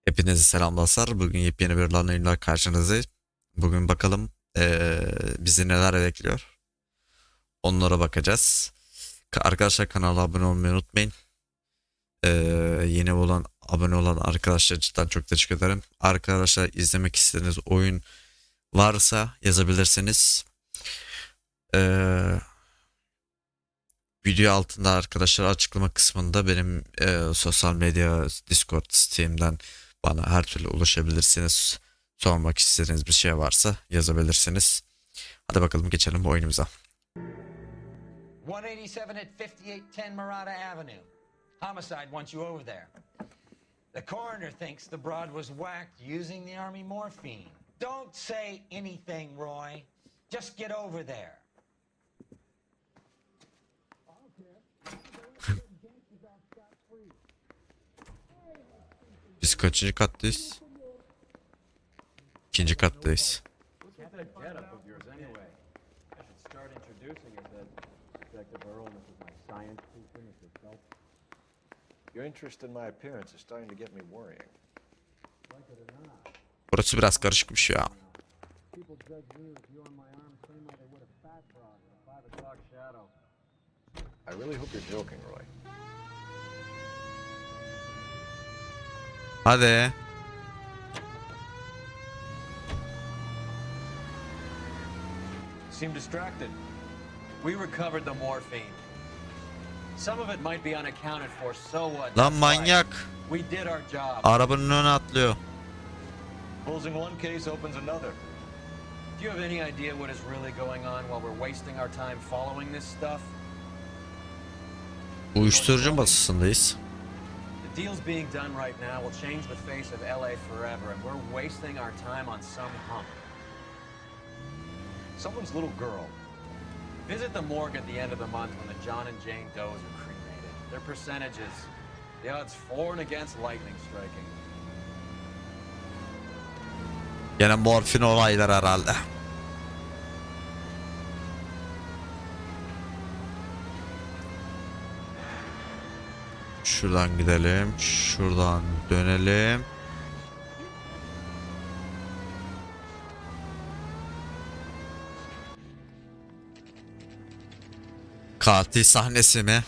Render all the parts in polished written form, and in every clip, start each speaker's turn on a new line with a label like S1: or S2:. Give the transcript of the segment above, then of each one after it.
S1: Hepinize selam dostlar. Bugün yepyeni bir oyunlar karşınızdayız. Bugün bakalım bizi neler bekliyor. Onlara bakacağız. Arkadaşlar kanala abone olmayı unutmayın. Yeni olan abone olan arkadaşlar cidden çok teşekkür ederim. Arkadaşlar izlemek istediğiniz oyun varsa yazabilirsiniz. Eee, Video altında arkadaşlar açıklama kısmında benim sosyal medya Discord Steam'den bana her türlü ulaşabilirsiniz. Sormak istediğiniz bir şey varsa yazabilirsiniz. Hadi bakalım geçelim bu oyunumuza.
S2: 187 at 5810 Murata Avenue. Homicide wants you over there. The coroner thinks the broad was whacked using the army morphine. Don't say anything, Roy. Just get over there.
S1: Biz kaçıncı kattayız? İkinci kattayız.
S3: Your interest in my appearance is starting to get me worrying.
S1: Burası biraz karışıkmış ya.
S3: I really hope you're joking, Roy.
S1: Hadi.
S2: Seem distracted. We recovered the morphine. Some of it might be unaccounted for, so what?
S1: Lan manyak.
S2: We did our job.
S1: Arabanın önüne atlıyor.
S3: Closing one case opens another.
S2: Do you have any idea what is really going on while we're wasting our time following this stuff?
S1: Uyuşturucu basısındayız.
S2: The deals being done right now will change the face of LA forever, and we're wasting our time on some hump.
S3: Someone's little girl.
S2: Visit the morgue at the end of the month when the John and Jane Does are cremated. Their percentages, the odds for and against lightning striking.
S1: Yine morfin olaylar herhalde. Şuradan gidelim. Şuradan dönelim. Katil sahnesi mi?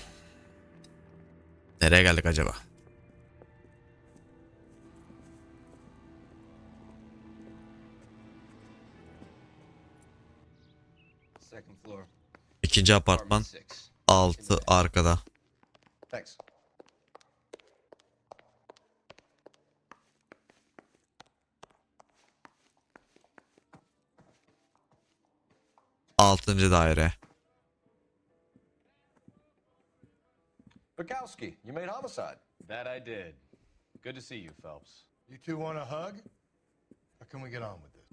S1: Nereye geldik acaba?
S2: Second floor.
S1: İkinci apartman. 6 arkada.
S3: Thanks.
S1: Altıncı daire.
S3: Vakasi, you made homicide.
S4: That I did. Good to see you, Phelps.
S5: You two want a hug? Or can we get on with it?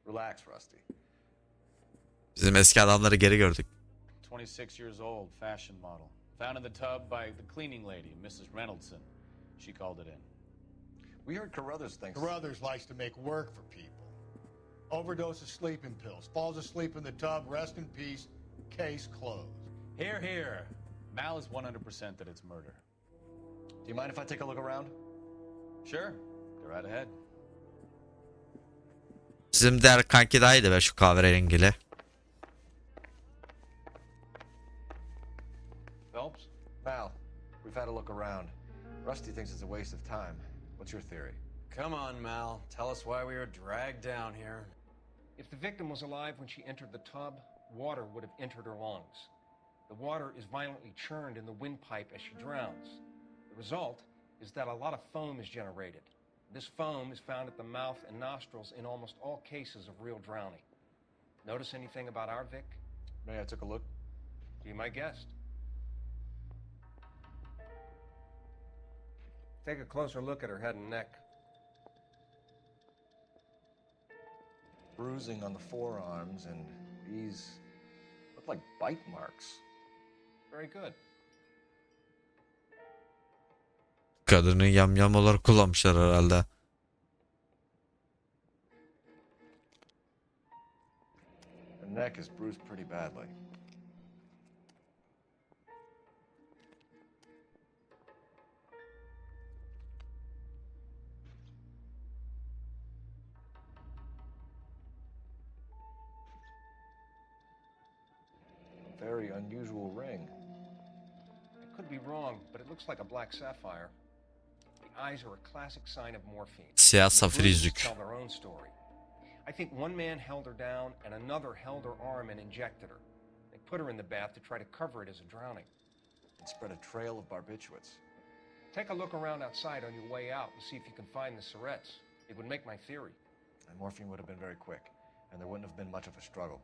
S3: Relax, Rusty.
S1: Bizim eski adamları geri gördük.
S4: 26 years old, fashion model. Found in the tub by the cleaning lady, Mrs. Reynoldson. She called it in.
S3: We heard Carruthers thinks...
S5: Carruthers likes to make work for people. Overdose of sleeping pills, falls asleep in the tub, rest in peace, case closed.
S4: Here, here. Mal is 100% that it's murder.
S3: Do you mind if I take a look around?
S4: Sure. Go right ahead.
S1: Bizim diğer kanki daha iyiydi be şu kahverengili.
S4: Phelps?
S3: Mal, we've had a look around. Rusty thinks it's a waste of time. What's your theory?
S2: Come on, Mal. Tell us why we were dragged down here.
S6: If the victim was alive when she entered the tub, water would have entered her lungs. The water is violently churned in the windpipe as she drowns. The result is that a lot of foam is generated. This foam is found at the mouth and nostrils in almost all cases of real drowning. Notice anything about our Vic?
S3: May I took a look?
S6: Be my guest. Take a closer look at her head and neck.
S3: Bruising on the forearms, and these look like bite marks.
S6: Very good.
S1: Kadını yamyam olarak kullanmışlar herhalde.
S3: Her neck is bruised pretty badly. unusual ring.
S6: I could be wrong, but it looks like a black sapphire. The eyes are a classic sign of morphine.
S1: Siyah
S6: The
S1: safir
S6: bruises
S1: yüzük.
S6: tell their own story. I think one man held her down and another held her arm and injected her. They put her in the bath to try to cover it as a drowning.
S3: It spread a trail of barbiturates.
S6: Take a look around outside on your way out and see if you can find the syrettes. It would make my theory.
S3: And morphine would have been very quick, and there wouldn't have been much of a struggle.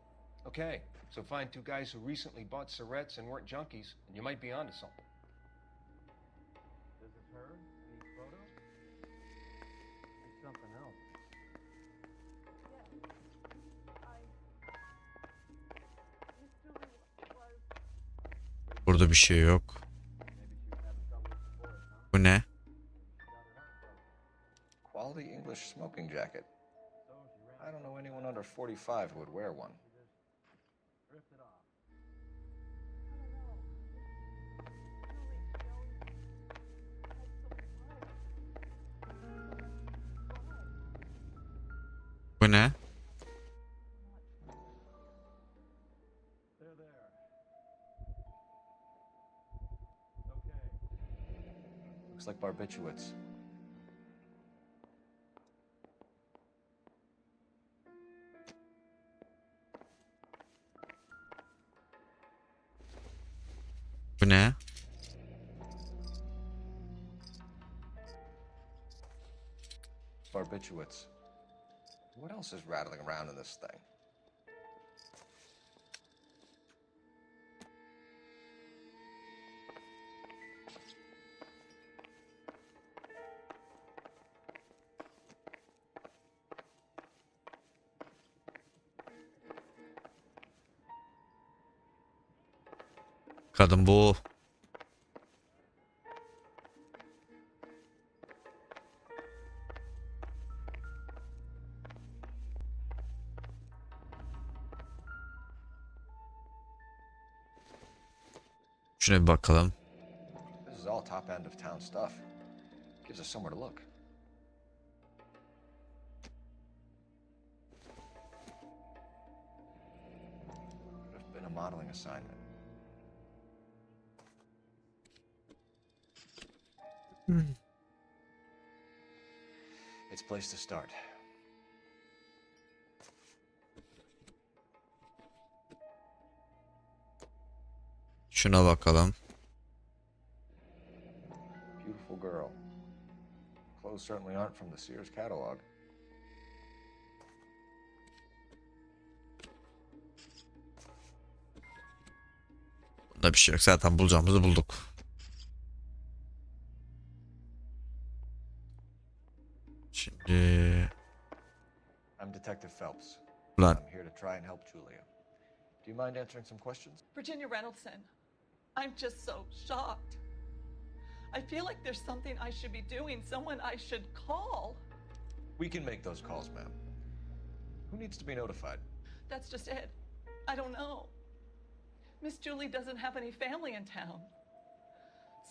S6: Okay, so find two guys who recently bought syrettes and weren't junkies, and you might be onto something.
S7: This is her? Any photo? It's something else.
S1: Burada bir şey yok. Bu ne?
S3: Quality English smoking jacket. I don't know anyone under 45 who would wear one.
S1: Bu ne?
S3: Looks like barbiturates.
S1: Bu ne?
S3: Barbiturates. What else is rattling around in this thing?
S1: Kadın bu. Şuna bir bakalım.
S3: This is all top end of town stuff. Gives us somewhere to look. Could have been a modeling assignment. It's a place to start.
S1: Şuna bakalım.
S3: Beautiful girl. Clothes certainly aren't from the Sears catalog.
S1: Bunda bir şey yok. Zaten bulacağımızı bulduk. Şimdi...
S3: I'm Detective Phelps.
S1: Ulan
S3: I'm here to try and help Julia. Do you mind answering some questions?
S8: Virginia Reynoldson, I'm just so shocked. I feel like there's something I should be doing, someone I should call.
S3: We can make those calls, ma'am. Who needs to be notified?
S8: That's just it. I don't know. Miss Julie doesn't have any family in town.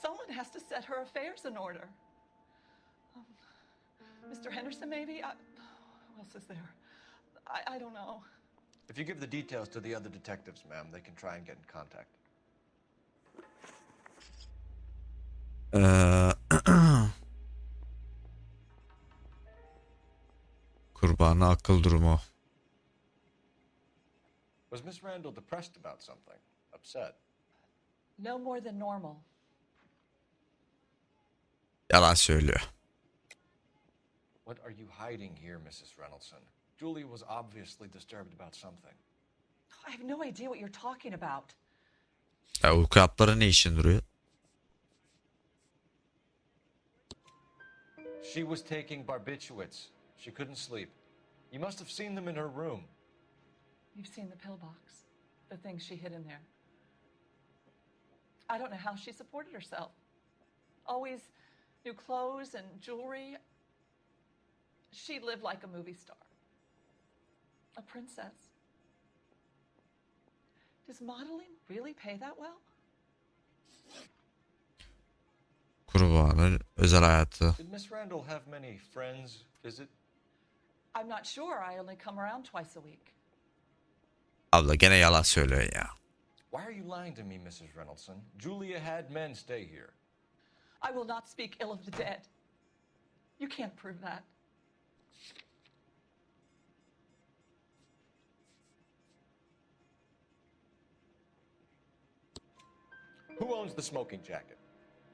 S8: Someone has to set her affairs in order. Mr. Henderson, maybe? Who else is there? I don't know.
S3: If you give the details to the other detectives, ma'am, they can try and get in contact.
S1: Kurbağana akıl durumu.
S3: Was Miss Randall depressed about something? Upset?
S8: No more than normal.
S1: Yalan söylüyor.
S3: What are you hiding here, Mrs. Reynoldson? Julia was obviously disturbed about something.
S8: I have no idea what you're talking about.
S1: Ya uyku hapları ne işin duruyor?
S3: She was taking barbiturates. She couldn't sleep. You must have seen them in her room.
S8: You've seen the pillbox, the things she hid in there. I don't know how she supported herself. Always new clothes and jewelry. She lived like a movie star. A princess. Does modeling really pay that well?
S1: Kurbağanın özel hayatı.
S3: Did Miss Randall have many friends visit?
S8: I'm not sure. I only come around twice a week.
S1: Abla gene yalan söylüyor ya.
S3: Why are you lying to me, Mrs. Reynoldson? Julia had men stay here.
S8: I will not speak ill of the dead. You can't prove that.
S3: Who owns the smoking jacket?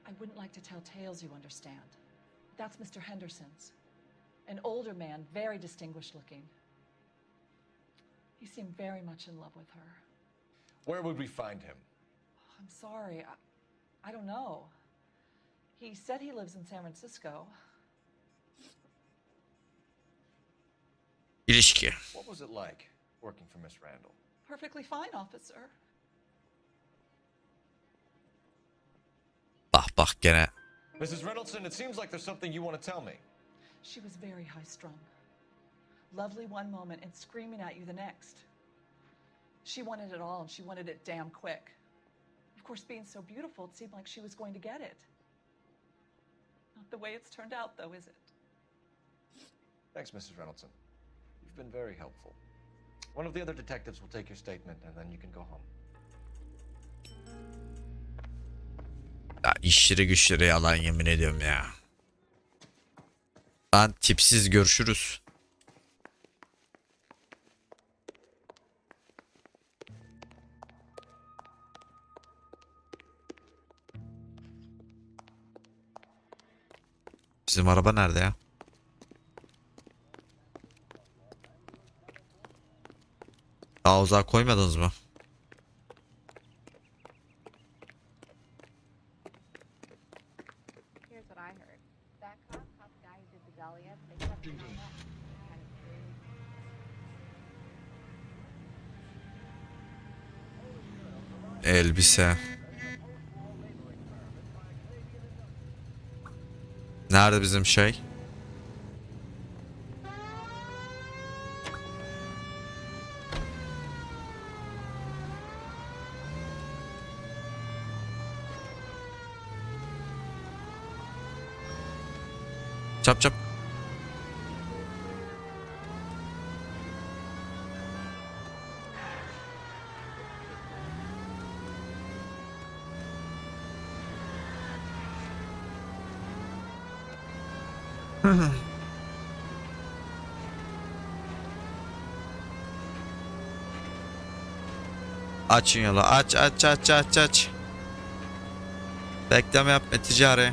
S8: I wouldn't like to tell tales, you understand. That's Mr. Henderson's. An older man, very distinguished looking. He seemed very much in love with her.
S3: Where would we find him?
S8: I'm sorry, I don't know. He said he lives in San Francisco.
S1: İlişki.
S3: What was it like working for Miss Randall?
S8: Perfectly fine, officer.
S1: Bak gene.
S3: Mrs. Reynoldson, it seems like there's something you want to tell me.
S8: She was very high-strung. Lovely one moment and screaming at you the next. She wanted it all, and she wanted it damn quick. Of course, being so beautiful, it seemed like she was going to get it. Not the way it's turned out, though, is it?
S3: Thanks, Mrs. Reynoldson. You've been very helpful. One of the other detectives will take your statement, and then you can go home.
S1: Ya işleri güçleri yalan yemin ediyorum ya. Ben tipsiz görüşürüz. Bizim araba nerede ya? Daha uzağa koymadınız mı?
S9: Here's what I heard. That cop the guy who did the Dahlia, they kept him on that. Kind of crazy.
S1: Elbise. Nerede bizim şey? Çap çap. Açın yolu. Aç. Bekleme yapma ticari.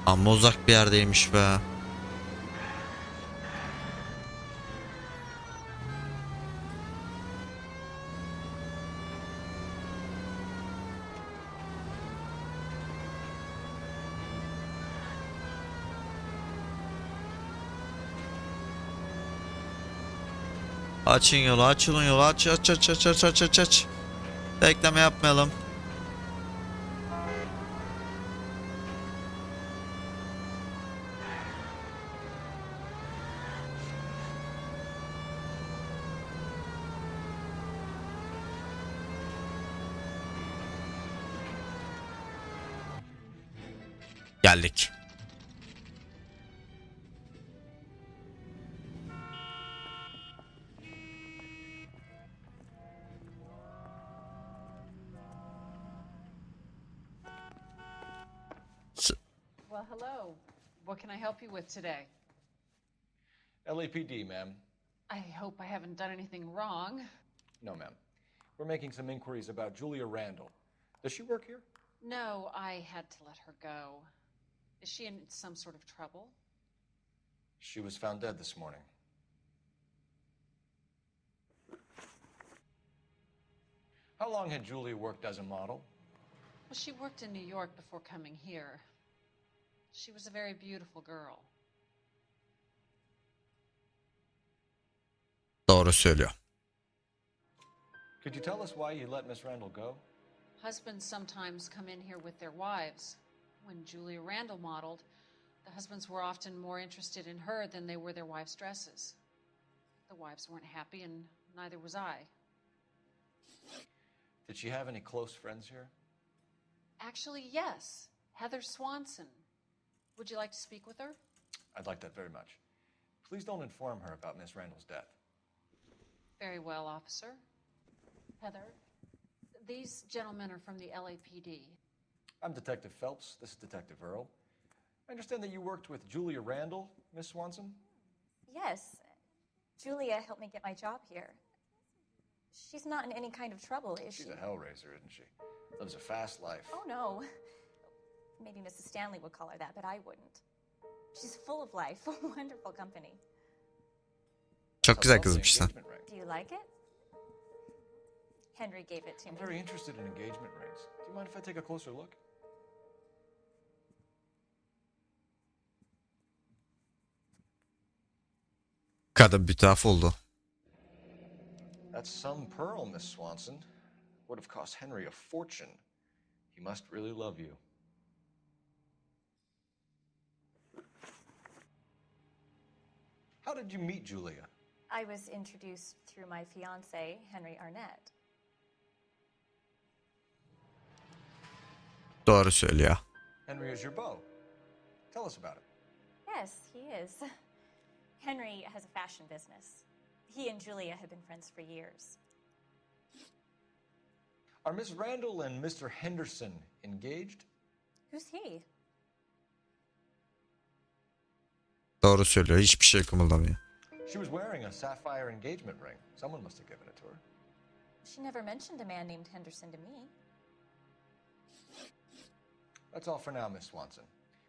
S1: Amma uzak bir yerdeymiş be. Açın yolu, açılın yolu, aç. Bekleme yapmayalım. Geldik.
S10: Well, hello. What can I help you with today?
S3: LAPD, ma'am.
S10: I hope I haven't done anything wrong.
S3: No, ma'am. We're making some inquiries about Julia Randall. Does she work here?
S10: No, I had to let her go. Is she in some sort of trouble?
S3: She was found dead this morning. How long had Julia worked as a model?
S10: Well, she worked in New York before coming here. She was a very beautiful girl.
S1: Doğru söylüyor.
S3: Could you tell us why you let Miss Randall go?
S10: Husbands sometimes come in here with their wives. When Julia Randall modeled, the husbands were often more interested in her than they were their wives' dresses. The wives weren't happy, and neither was I.
S3: Did she have any close friends here?
S10: Actually, yes. Heather Swanson. Would you like to speak with her?
S3: I'd like that very much. Please don't inform her about Miss Randall's death.
S10: Very well, officer. Heather, these gentlemen are from the LAPD.
S3: I'm Detective Phelps. This is Detective Earl. I understand that you worked with Julia Randall, Miss Swanson?
S11: Yes. Julia helped me get my job here. She's not in any kind of trouble, is she?
S3: She's a hellraiser, isn't she? Lives a fast life.
S11: Oh, no. Maybe Mrs. Stanley would call her that, but I wouldn't. She's full of life, wonderful company.
S1: Çok güzel kızmış lan.
S11: Do you like it? Henry gave it to me.
S3: I'm very interested in engagement rings. Do you mind if I take a closer look?
S1: Kadın bir tuhaf oldu.
S3: That's some pearl, Miss Swanson. Would have cost Henry a fortune. He must really love you. How did you meet Julia?
S11: I was introduced through my fiancé, Henry Arnett.
S1: Doğru söylüyor.
S3: Henry is your beau. Tell us about it.
S11: Yes, he is. Henry has a fashion business. He and Julia have been friends for years.
S3: Are Miss Randall and Mr. Henderson engaged?
S11: Who's he?
S1: Doğru söylüyor. Hiçbir şey kımıldamıyor.
S3: She was wearing a sapphire engagement ring. Someone must have given it to her.
S11: She never mentioned a man named Henderson to me.
S3: That's all for now, Miss Swanson.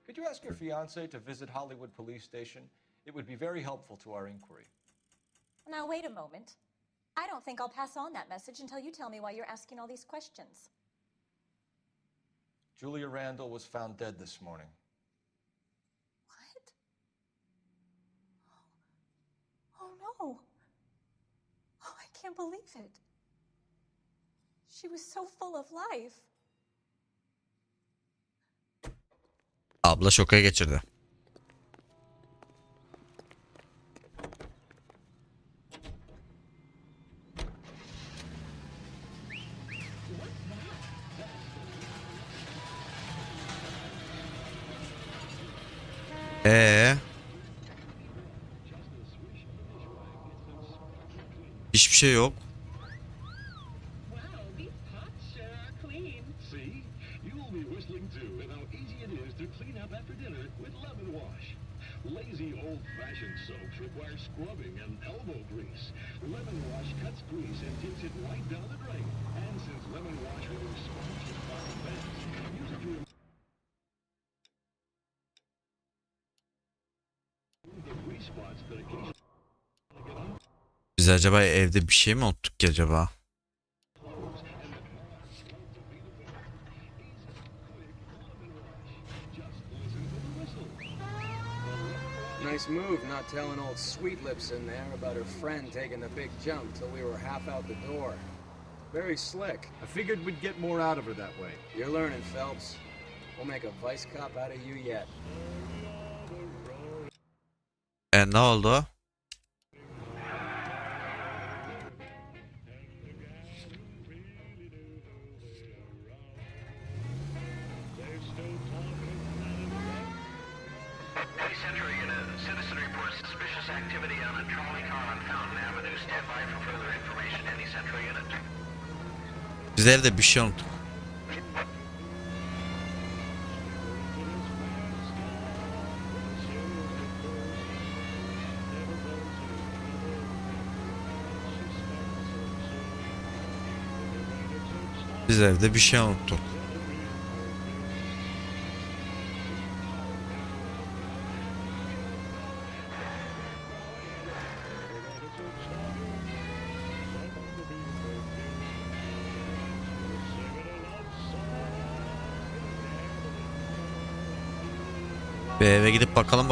S3: Could you ask your fiancé to visit Hollywood Police Station? It would be very helpful to our inquiry.
S11: Now, wait a moment. I don't think I'll pass on that message until you tell me why you're asking all these questions.
S3: Julia Randall was found dead this morning.
S11: What? Oh, no. Oh, I can't believe it. She was so full of life.
S1: Abla şoka geçirdi. Hiçbir şey yok.
S12: Lazy old-fashioned soaps require scrubbing and elbow grease. Lemon wash cuts grease and takes it right down the drain. And since lemon wash removes spots and foul bends, use it to remove the grease spots that occasionally get on.
S1: Biz acaba evde bir şey mi unuttuk ki acaba?
S7: Nice move not telling old Sweet Lips in there about her friend taking the big jump till we were half out the door. Very slick.
S13: I figured we'd get more out of her that way.
S7: You're learning, Phelps. We'll make a vice cop out of you yet.
S1: Ne oldu? Biz evde bir şey unuttuk. Biz evde bir şey unuttuk. Bir eve gidip bakalım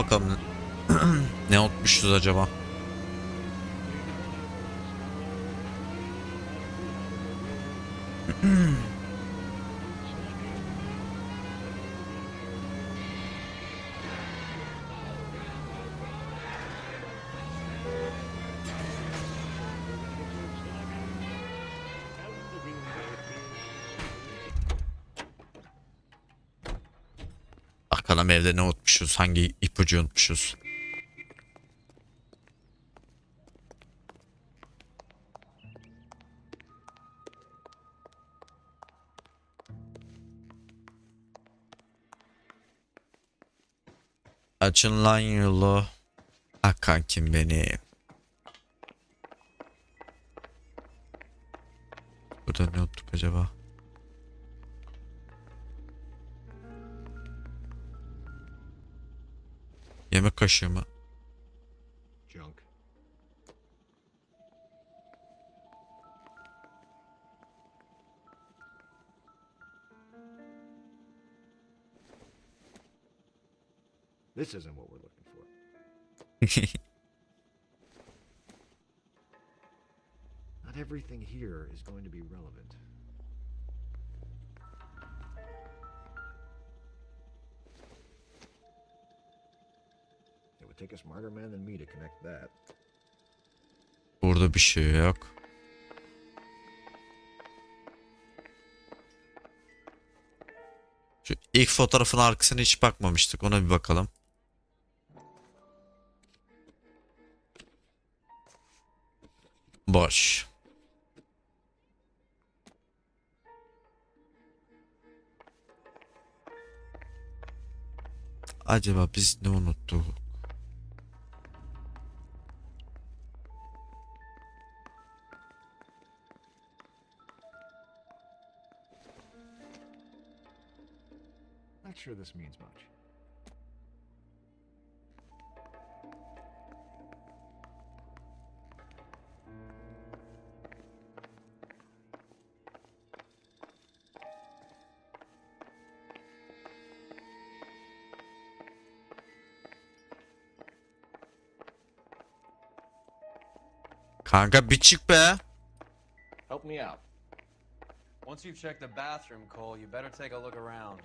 S1: ne unutmuşuz acaba? Bakalım evde ne unutmuşuz, hangi ipucu unutmuşuz. Açın lan yolu. Ah kankim benim. Burada ne unuttuk acaba? Yemek kaşığı mı?
S3: Junk. This isn't what we're looking for. Not everything here is going to be relevant. It would take a smarter man than me to connect that.
S1: Burada bir şey yok. Şu ilk fotoğrafın arkasına hiç bakmamıştık. Ona bir bakalım. Boş. Acaba biz ne unuttuk?
S3: Not sure this means much.
S1: Kanka bir çık be.
S3: Help me out.
S14: Once you've checked the bathroom, Cole, you better take a look around.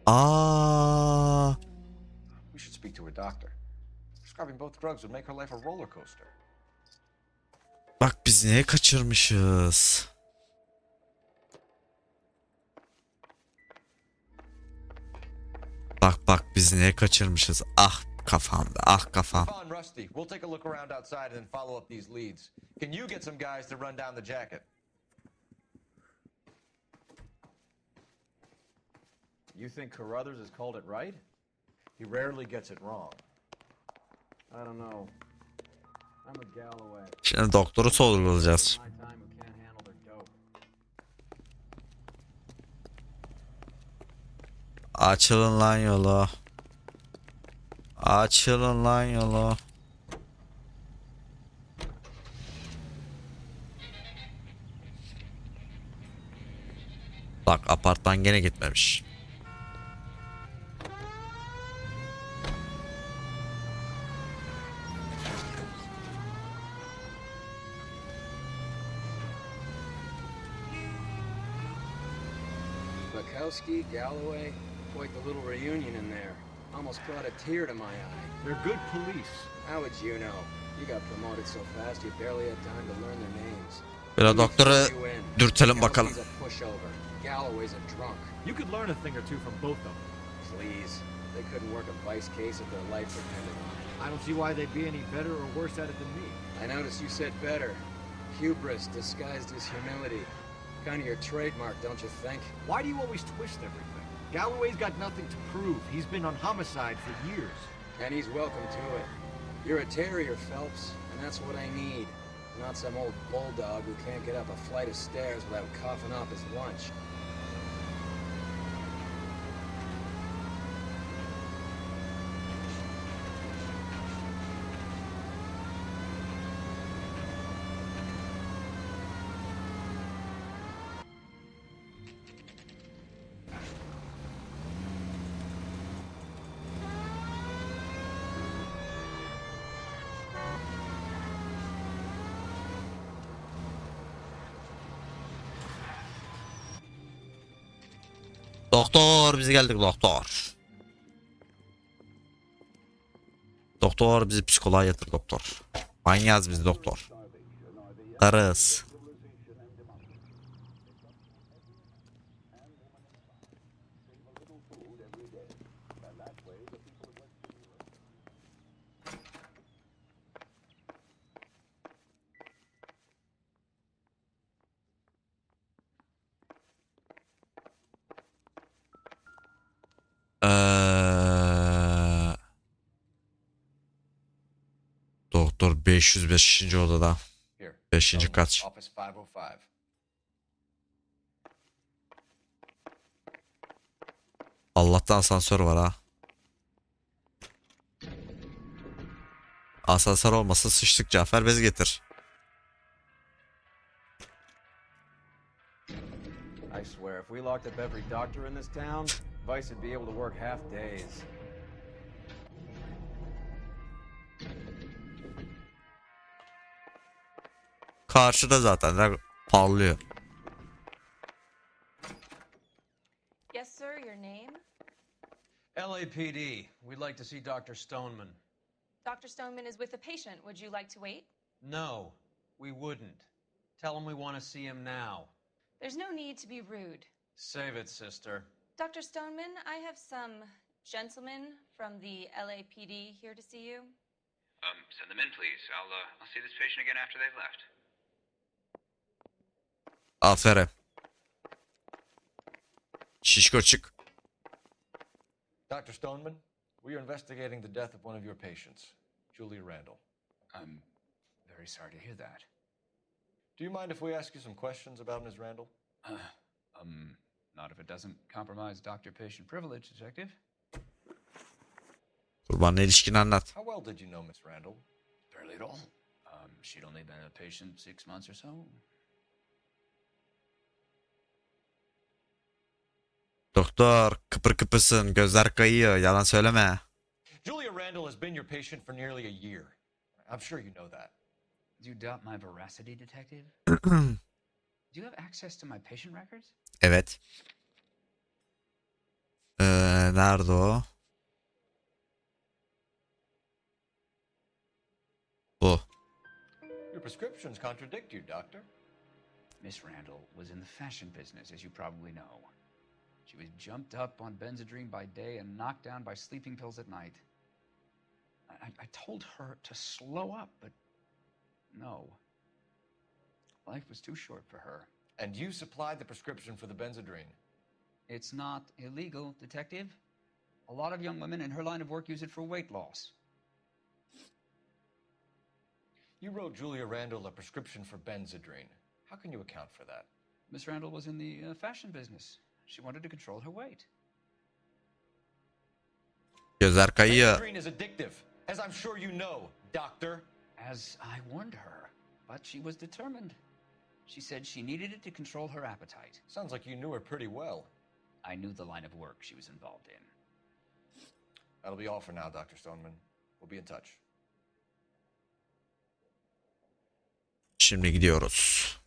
S1: Aa,
S3: We should speak to her doctor. Prescribing both drugs would make her life a roller coaster.
S1: bak biz neye kaçırmışız? Bak biz neye kaçırmışız? Ah kafamda, ah kafam.
S3: Come on, Rusty. We'll take a look around outside and then follow up these leads. Can you get some guys to run down the jacket?
S14: You think Carruthers has called it right?
S3: He rarely gets it wrong.
S14: I don't know. I'm a Galloway.
S1: Şimdi doktoru sorgulayacağız.
S14: My time who can't handle their dope.
S1: Açılın lan yolu. Açılın lan yolu. Bak apartman gene gitmemiş.
S7: Vakasi, Galloway, quite the little reunion in there. Almost brought a tear to my eye.
S13: They're good police.
S7: How would you know? You got promoted so fast you barely had time to learn their names.
S1: Biraz doktora dürtelim bakalım.
S7: Galloway's a pushover. Galloway's a drunk.
S13: You could learn a thing or two from both of them.
S7: Please. They couldn't work a vice case if their life depended on it.
S13: I don't see why they'd be any better or worse at it than me.
S7: I noticed you said better. Hubris disguised as humility. Kind of your trademark, don't you think?
S13: Why do you always twist everything? Galloway's got nothing to prove. He's been on homicide for years.
S7: And he's welcome to it. You're a terrier, Phelps, and that's what I need. Not some old bulldog who can't get up a flight of stairs without coughing up his lunch.
S1: Doktor biz geldik doktor. Doktor bizi psikoloğa yatır doktor. Manyağız biz doktor. Karız. Doktor 505. odada. 5. kat.
S3: Office 505.
S1: Allah'tan asansör var ha. Asansör olmasa sıçtık, Cafer bez getir.
S14: I swear, if we locked up every doctor in this town, Vice would be able to work half days.
S1: Karşıda zaten parlıyor.
S11: Yes, sir, your name?
S3: LAPD. We'd like to see Dr. Stoneman.
S11: Dr. Stoneman is with a patient. Would you like to wait?
S3: No, we wouldn't. Tell him we want to see him now.
S11: There's no need to be rude.
S3: Save it, sister.
S11: Dr. Stoneman, I have some gentlemen from the LAPD here to see you.
S15: Send them in, please. I'll see this patient again after they've left.
S1: Aferin. Şişko çık.
S3: Dr. Stoneman, we are investigating the death of one of your patients, Julia Randall.
S15: I'm very sorry to hear that.
S3: Do you mind if we ask you some questions about Ms. Randall?
S15: Not if it doesn't compromise doctor-patient privilege, detective.
S1: Kurbanla ilişkini anlat.
S3: How well did you know Ms. Randall?
S15: Barely at all. She'd only been a patient 6 months or so.
S1: Doktor kıpır kıpırsın, gözler kayıyor, yalan söyleme.
S3: Julia Randall has been your patient for nearly a year. I'm sure you know that.
S15: Do you doubt my veracity, detective? Do you have access to my patient records?
S1: Evet. Nerede o? Bu.
S3: Your prescriptions contradict you, doctor.
S15: Miss Randall was in the fashion business, as you probably know. She was jumped up on Benzedrine by day and knocked down by sleeping pills at night. I told her to slow up, but no. Life was too short for her.
S3: And you supplied the prescription for the Benzedrine.
S15: It's not illegal, detective. A lot of young women in her line of work use it for weight loss.
S3: You wrote Julia Randall a prescription for Benzedrine. How can you account for that?
S15: Miss Randall was in the fashion business. She wanted to control her weight.
S1: Gözler kayıyor.
S3: Benzedrine is addictive, as I'm sure you know, doctor.
S15: As I warned her, but she was determined. She said she needed it to control her appetite.
S3: Sounds like you knew her pretty well.
S15: I knew the line of work she was involved in.
S3: That'll be all for now, Dr. Stoneman. We'll be in touch.
S1: Şimdi gidiyoruz.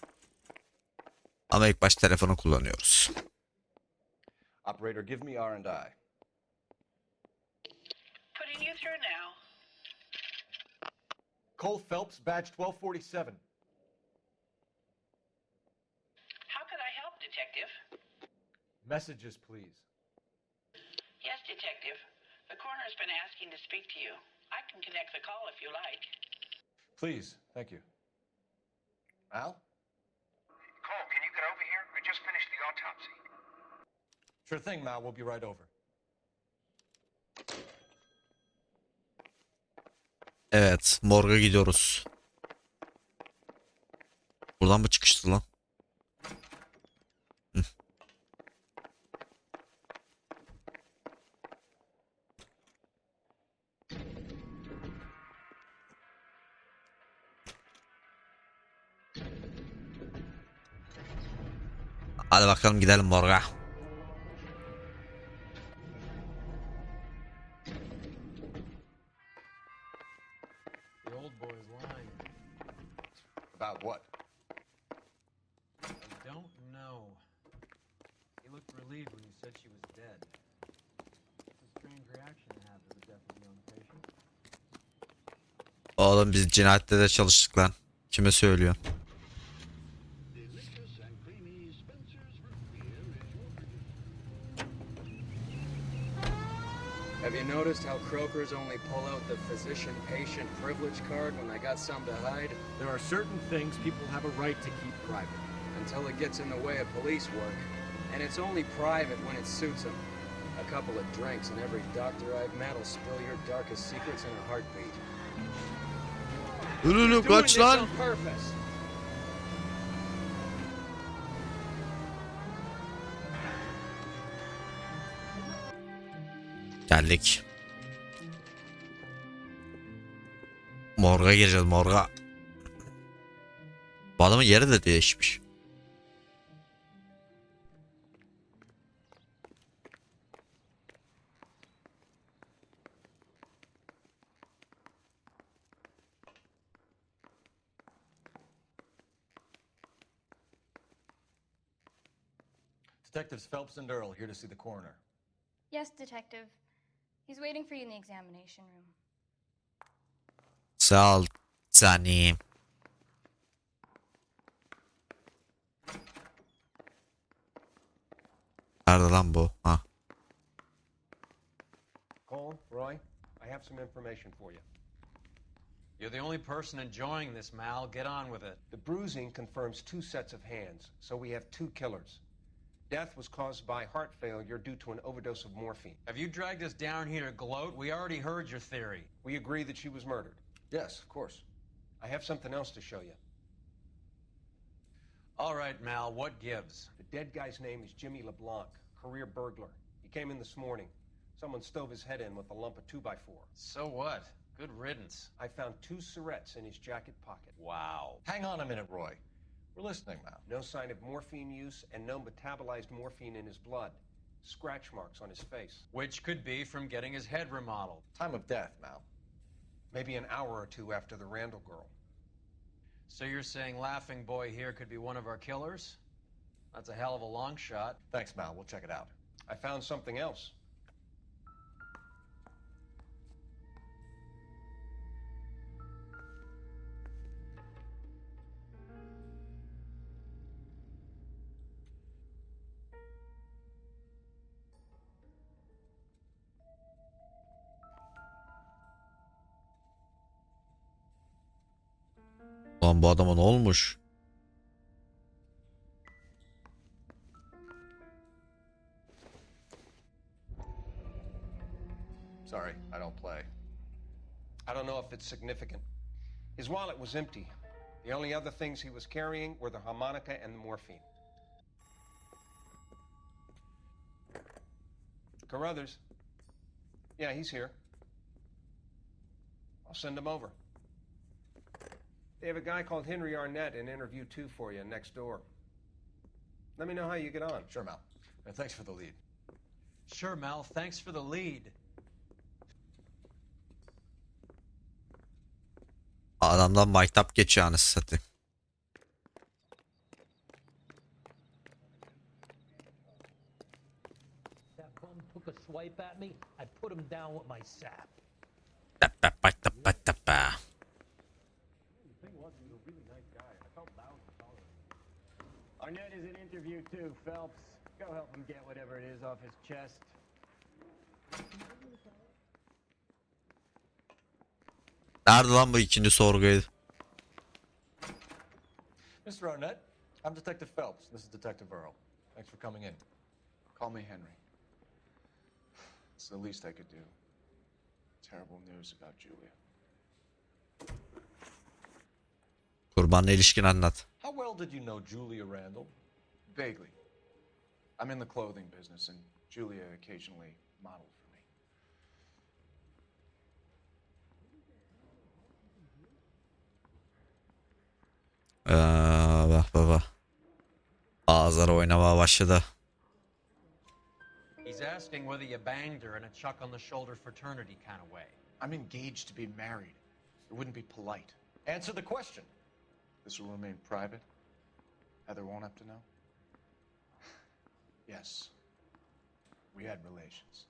S1: Ama ilk baş telefonu kullanıyoruz.
S3: Operator, give me R&I.
S16: Putting you through now.
S3: Cole Phelps, badge 1247.
S16: How can I help, Detective?
S3: Messages, please.
S16: Yes, Detective. The coroner's been asking to speak to you. I can connect the call if you like.
S3: Please, thank you. Al?
S17: Cole, can you get over here? I just finished the autopsy.
S3: Sure thing, Mal. We'll be right over.
S1: Evet, morga gidiyoruz. Buradan mı çıkıştı lan? Hı. Hadi bakalım gidelim morga.
S3: The old boy's lying. About what?
S14: I don't know. He looked relieved when you said she was dead. It's a strange reaction to have to the death of a young patient.
S1: Oğlum biz cinayette de çalıştık lan. Kime söylüyorsun?
S7: Have you noticed how croakers only pull out the physician-patient privilege card when they got something to hide?
S13: There are certain things people have a right to keep private.
S7: Until it gets in the way of police work. And it's only private when it suits them. A couple of drinks and every doctor I've met will spill your darkest secrets in a heartbeat.
S1: Ürünü
S7: Doing
S1: kaç
S7: this
S1: lan?
S7: on purpose.
S1: Geldik. Morga gireceğiz, morga. Bu adamın yeri de değişmiş.
S3: Detectives Phelps and Earl here to see the coroner.
S18: Yes, Detective. He's waiting for you in the examination room.
S1: Sağ ol canım. Nerede lan bu? Ha.
S6: Cole, Roy, I have some information for you.
S14: You're the only person enjoying this, Mal. Get on with it.
S6: The bruising confirms 2 sets of hands, so we have 2 killers. Death was caused by heart failure due to an overdose of morphine.
S14: Have you dragged us down here to gloat? We already heard your theory.
S6: We agree that she was murdered.
S3: Yes, of course.
S6: I have something else to show you.
S14: All right, Mal, what gives?
S6: The dead guy's name is Jimmy LeBlanc, career burglar. He came in this morning. Someone stove his head in with a lump of 2x4.
S14: So what? Good riddance.
S6: I found 2 syrettes in his jacket pocket.
S14: Wow.
S3: Hang on a minute, Roy. We're listening now.
S6: No sign of morphine use and no metabolized morphine in his blood. Scratch marks on his face.
S14: Which could be from getting his head remodeled.
S3: Time of death, Mal.
S6: Maybe an hour or 2 after the Randall girl.
S14: So you're saying Laughing Boy here could be one of our killers? That's a hell of a long shot.
S3: Thanks, Mal. We'll check it out.
S6: I found something else.
S1: Lan bu adama ne olmuş?
S3: Sorry, I don't play.
S6: I don't know if it's significant. His wallet was empty. The only other things he was carrying were the harmonica and the morphine. Carruthers. Yeah, he's here. I'll send him over. They have a guy called Henry Arnett in interview 2 for you next door. Let me know how you get on.
S3: Sure, Mal. Thanks for the lead.
S14: Sure, Mal. Thanks for the lead.
S1: Adamdan maytap geçiyor anasını satayım.
S19: That bum took a swipe at me. I put him down with my sap.
S20: Arnett is in interview too, Phelps. Go help him get whatever it is off his chest.
S1: Nerede lan bu ikinci sorguydu?
S3: Mr. Arnett, I'm Detective Phelps. This is Detective Earl. Thanks for coming in.
S15: Call me Henry.
S21: It's the least I could do. Terrible news about Julia.
S1: Kurbanla ilişkini anlat.
S3: How well did you know Julia Randall?
S21: Vaguely. I'm in the clothing business, and Julia occasionally modeled for me.
S1: Bak baba. Ağızları oynamaya başladı.
S14: He's asking whether you banged her in a chuck on the shoulder fraternity kind of way.
S21: I'm engaged to be married. It wouldn't be polite.
S3: Answer the question.
S21: This will remain private. Heather won't have to know. Yes. We had relations.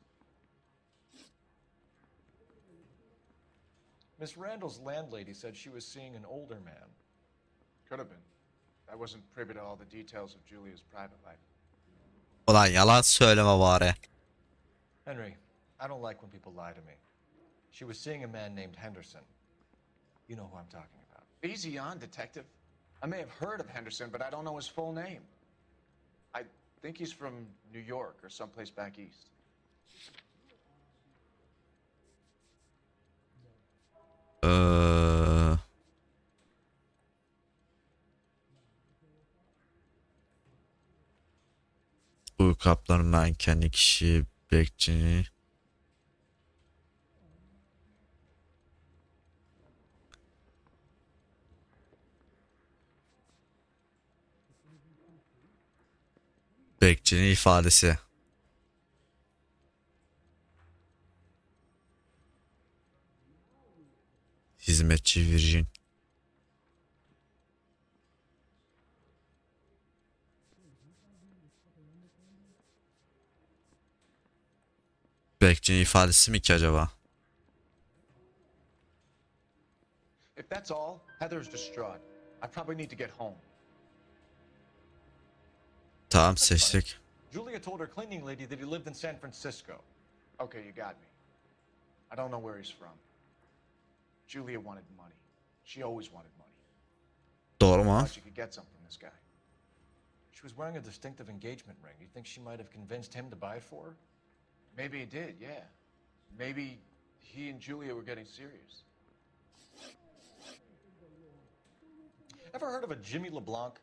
S3: Miss Randall's landlady said she was seeing an older man.
S21: Could have been. I wasn't privy to all the details of Julia's private life.
S1: Ulan yalan söyleme bari.
S3: Henry, I don't like when people lie to me. She was seeing a man named Henderson. You know who I'm talking about.
S21: Easy on, detective. I may have heard of Henderson, but I don't know his full name. I think he's from New York or someplace back east.
S1: Uyku kapları, mankenli kişi, bekçi. Bekçinin ifadesi. Hizmetçi Virgin. Bekçinin ifadesi mi ki acaba?
S3: If that's all, Heather's distraught. I probably need to get home.
S1: Tamam, seçtik.
S3: Julia told her cleaning lady that he lived in San Francisco.
S21: Okay, you got me. I don't know where he's from. Julia wanted money. She always wanted money.
S1: Doğru mu?
S21: Thought she could get some from this guy.
S3: She was wearing a distinctive engagement ring. You think she might have convinced him to buy it for her?
S21: Maybe he did, yeah. Maybe he and Julia were getting serious.
S3: Ever heard of a Jimmy LeBlanc?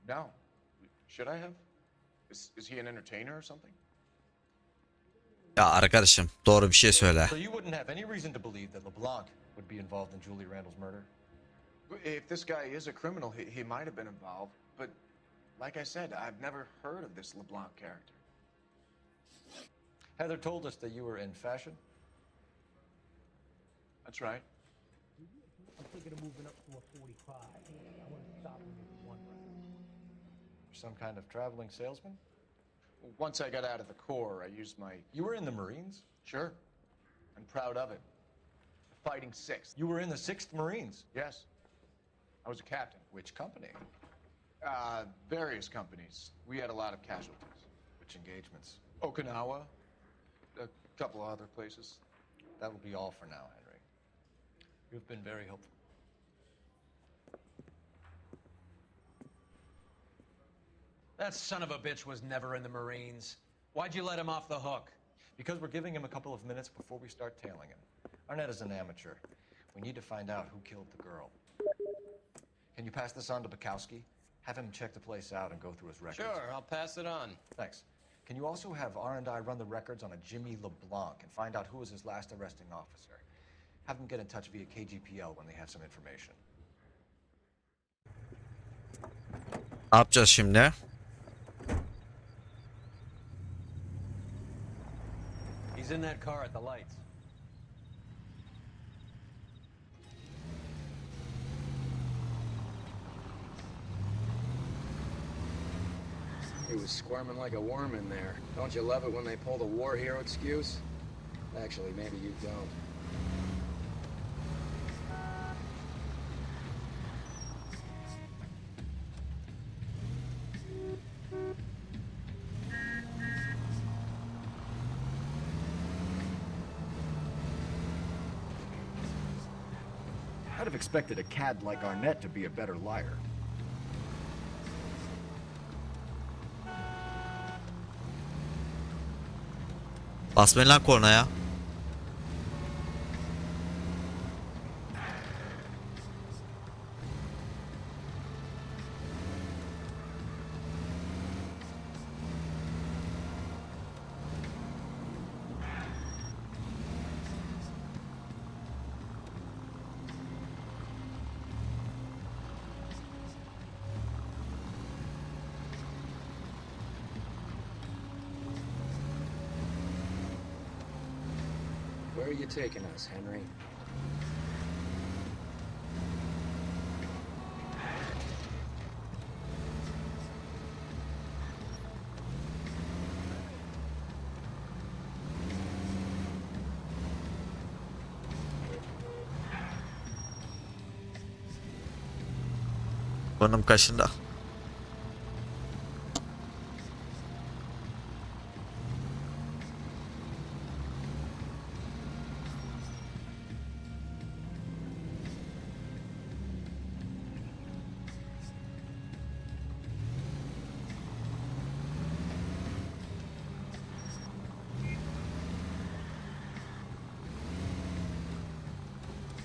S21: No. Should I have? Is he an entertainer or something?
S1: Ya arkadaşım, doğru bir şey söyle.
S3: So you wouldn't have any reason to believe that LeBlanc would be involved in Julie Randall's murder?
S21: If this guy is a criminal, he might have been involved. But like I said, I've never heard of this LeBlanc character.
S3: Heather told us that you were in fashion.
S21: That's right.
S19: I'm thinking of moving up to a 45. I want to stop and make one run.
S3: Some kind of traveling salesman?
S21: Once I got out of the Corps, I used my...
S3: You were in the Marines?
S21: Sure. I'm proud of it. The Fighting Sixth.
S3: You were in the 6th Marines?
S21: Yes. I was a captain.
S3: Which company?
S21: Various companies. We had a lot of casualties.
S3: Which engagements?
S21: Okinawa. A couple of other places.
S3: That will be all for now, Henry. You've been very helpful.
S14: That son of a bitch was never in the Marines. Why'd you let him off the hook?
S3: Because we're giving him a couple of minutes before we start tailing him. Arnett is an amateur. We need to find out who killed the girl. Can you pass this on to Bukowski? Have him check the place out and go through his records.
S20: Sure, I'll pass it on.
S3: Thanks. Can you also have R&I run the records on a Jimmy LeBlanc and find out who was his last arresting officer? Have them get in touch via KGPL when they have some information.
S1: Ne yapacağız şimdi?
S14: He's in that car at the lights.
S7: He was squirming like a worm in there. Don't you love it when they pull the war hero excuse? Actually, maybe you don't.
S13: I'd have expected a cad like Arnett to be a better liar.
S1: Basmayın lan kornaya.
S7: Where are you taking us, Henry?
S1: Burnum kaşındı.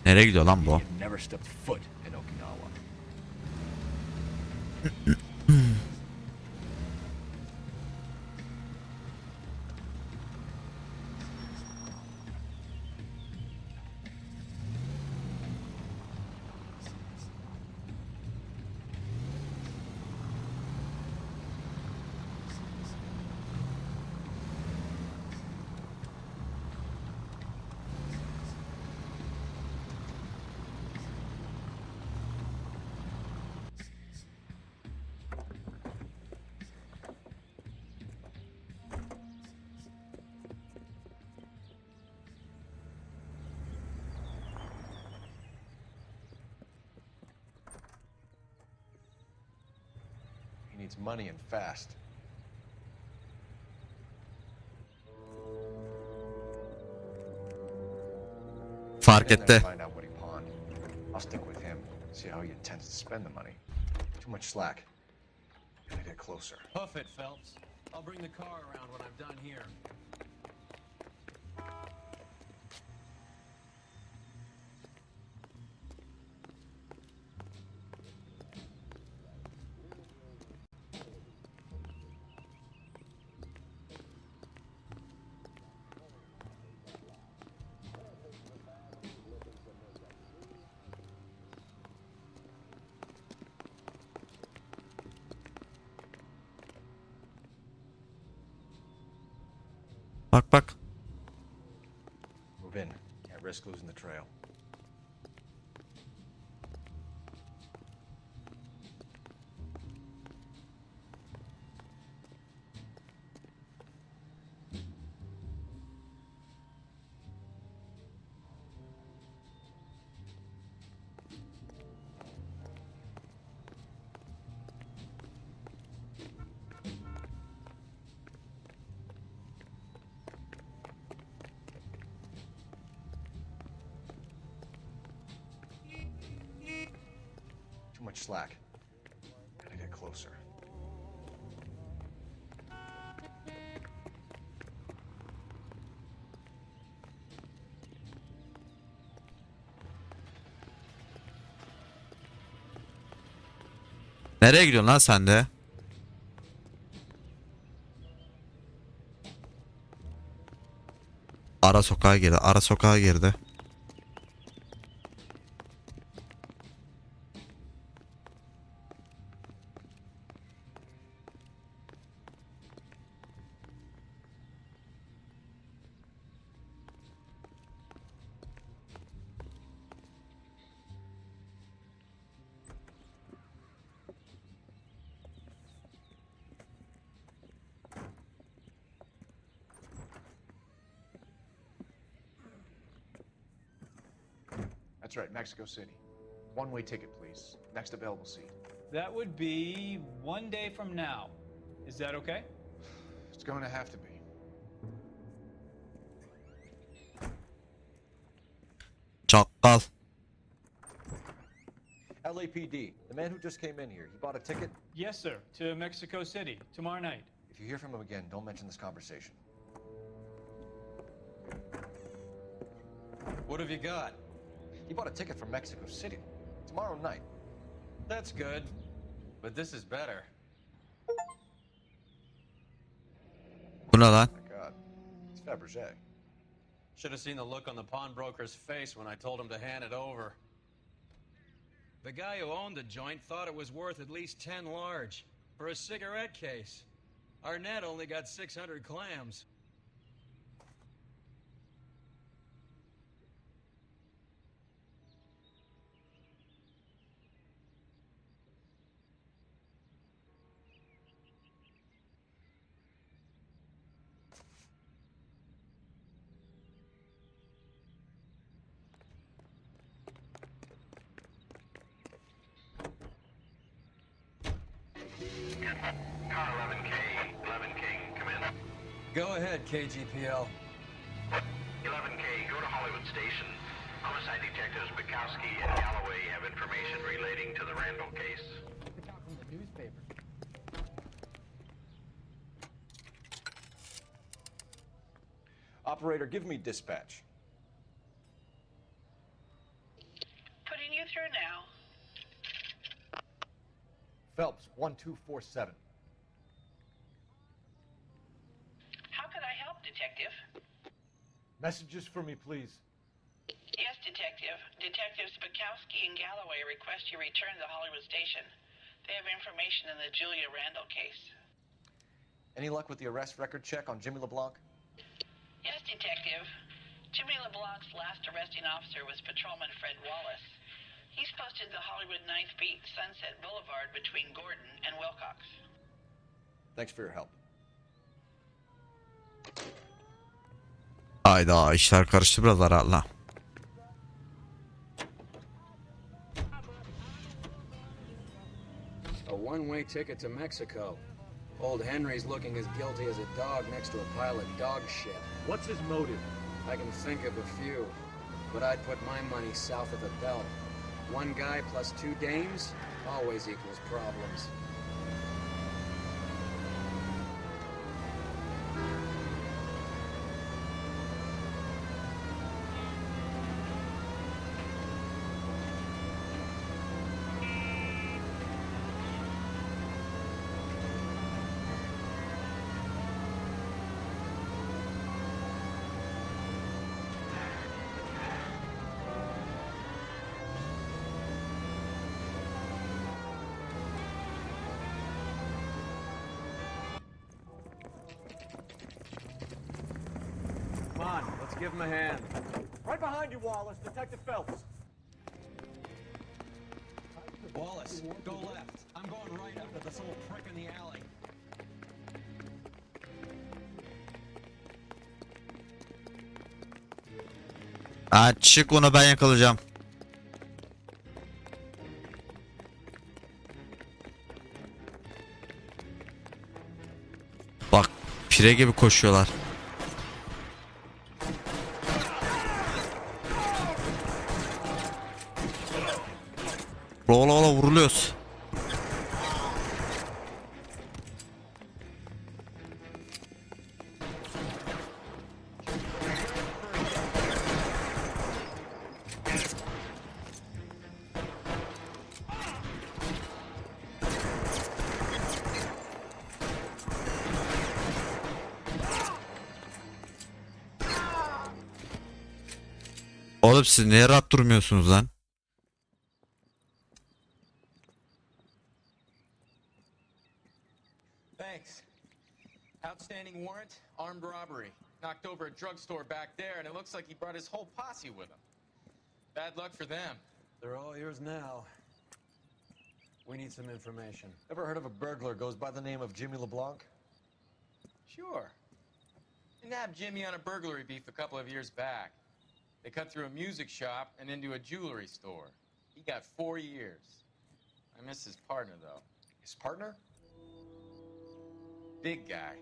S1: Nereye gidiyor lan bu?
S13: Never stepped foot in Okinawa.
S3: He needs money and fast.
S1: Fark
S3: Get in there
S1: etti.
S3: and find out what he pawned. I'll stick with him. See how he intends to spend the money. Too much slack. Gotta get closer.
S14: Hoof it, Phelps. I'll bring the car around when I'm done here.
S1: Bak bak.
S3: Move in. Can't risk losing the trail. Too much slack. Gotta get closer.
S1: Nereye gidiyorsun lan sen de? Ara sokağa girdi. Ara sokağa girdi.
S3: That's right, Mexico City. One-way ticket, please. Next available seat.
S4: That would be 1 day from now. Is that okay?
S3: It's going to have to be.
S1: Çakal.
S3: LAPD, the man who just came in here, he bought a ticket?
S4: Yes, sir. To Mexico City tomorrow night.
S3: If you hear from him again, don't mention this conversation.
S14: What have you got?
S3: He bought a ticket from Mexico City. Tomorrow night.
S14: That's good. But this is better.
S1: Bu ne lan?
S3: Oh my God. It's Fabergé.
S14: Should have seen the look on the pawnbroker's face when I told him to hand it over. The guy who owned the joint thought it was worth at least 10 large for a cigarette case. Arnett only got 600 clams. Go ahead, KGPL.
S17: 11K, go to Hollywood Station. Homicide detectives Vakasi and Galloway have information relating to the Randall case.
S20: It's out from the newspaper.
S3: Operator, give me dispatch.
S16: Putting you through now.
S3: Phelps, 1247.
S16: How could I help, Detective?
S3: Messages for me, please.
S16: Yes, Detective. Detectives Vakasi and Galloway request you return to the Hollywood Station. They have information in the Julia Randall case.
S3: Any luck with the arrest record check on Jimmy LeBlanc?
S16: Yes, Detective. Jimmy LeBlanc's last arresting officer was Patrolman Fred Wallace. He's posted the Hollywood 9th Beat Sunset Boulevard between Gordon and Wilcox.
S3: Thanks for your help.
S1: Hayda, işler karıştı biraz herhalde.
S7: A one-way ticket to Mexico. Old Henry's looking as guilty as a dog next to a pile of dog shit.
S13: What's his motive?
S7: I can think of a few, but I'd put my money south of the belt. One guy plus two dames always equals problems.
S14: Come on, let's give him a hand.
S13: Right behind you, Wallace. Detective Phelps.
S14: Wallace, go left. I'm going right after this little prick in the alley.
S1: Çık, onu ben yakalayacağım. Bak, pire gibi koşuyorlar. Ola ola vuruluyoruz. Oğlum siz niye rahat durmuyorsunuz lan?
S4: Thanks. Outstanding warrant, armed robbery. Knocked over a drugstore back there, and it looks like he brought his whole posse with him. Bad luck for them.
S14: They're all yours now. We need some information.
S3: Ever heard of a burglar goes by the name of Jimmy LeBlanc?
S4: Sure. They nabbed Jimmy on a burglary beef a couple of years back. They cut through a music shop and into a jewelry store. He got 4 years. I miss his partner, though.
S3: His partner?
S4: Big guy.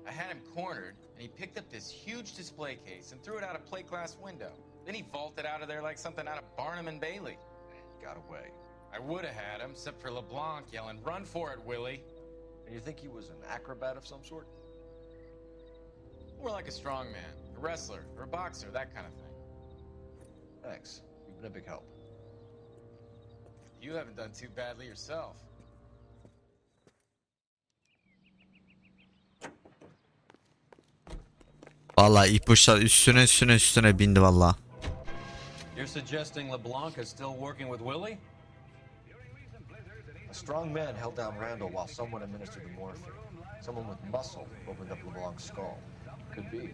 S4: I had him cornered, and he picked up this huge display case and threw it out a plate glass window. Then he vaulted out of there like something out of Barnum and Bailey.
S3: Got away.
S4: I would have had him, except for LeBlanc yelling, "Run for it, Willie!"
S3: And you think he was an acrobat of some sort?
S4: More like a strongman, a wrestler, or a boxer, that kind of thing.
S3: Thanks. You've been a big help.
S4: You haven't done too badly yourself.
S1: Vallahi ipuçlar üstüne bindi vallahi.
S14: You're suggesting LeBlanc is still working with Willie?
S3: A strong man held down Randall while someone administered the morphine. Someone with muscle opened up LeBlanc's skull. Could be.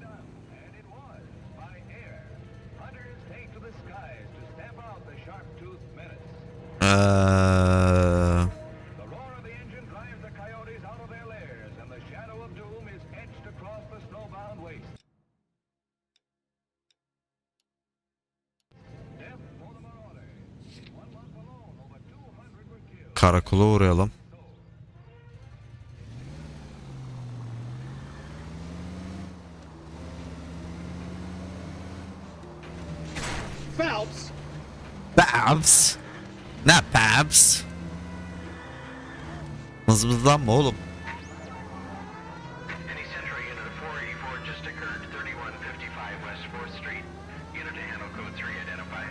S1: Karakola uğrayalım.
S13: Phelps.
S1: Babs. Ne Babs? Mızmızlanma oğlum.
S17: Any Central Unit of 484 just occurred, 3155 West 4th Street. Unit to handle code 3, identify.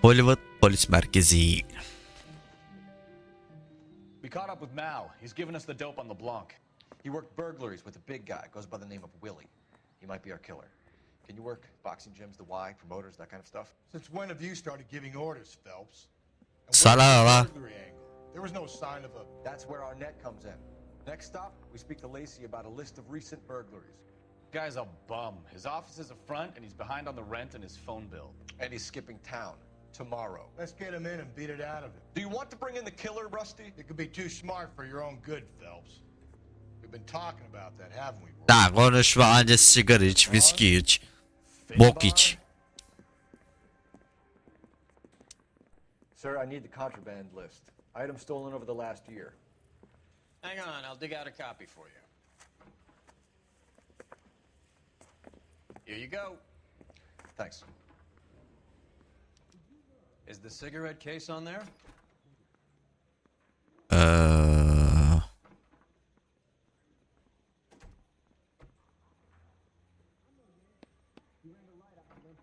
S1: Hollywood Polis Merkezi.
S3: We caught up with Mao. He's given us the dope on LeBlanc. He worked burglaries with a big guy. Goes by the name of Willie. He might be our killer. Can you work boxing gyms, the Y, promoters, that kind of stuff?
S5: Since when have you started giving orders, Phelps?
S1: Sana.
S5: There was no sign of a...
S3: That's where our net comes in. Next stop, we speak to Lacey about a list of recent burglaries.
S21: Guy's a bum. His office is a front, and he's behind on the rent and his phone bill.
S3: And he's skipping town. Tomorrow.
S5: Let's get him in and beat it out of him.
S3: Do you want to bring in the killer, Rusty?
S5: It could be too smart for your own good, Phelps. We've been talking about that, haven't we?
S1: Daha konuşma, anca sigara iç, viski iç, bok iç.
S3: Sir, I need the contraband list. Items stolen over the last year.
S4: Hang on, I'll dig out a copy for you. Here you go.
S3: Thanks.
S14: Is the cigarette case on there?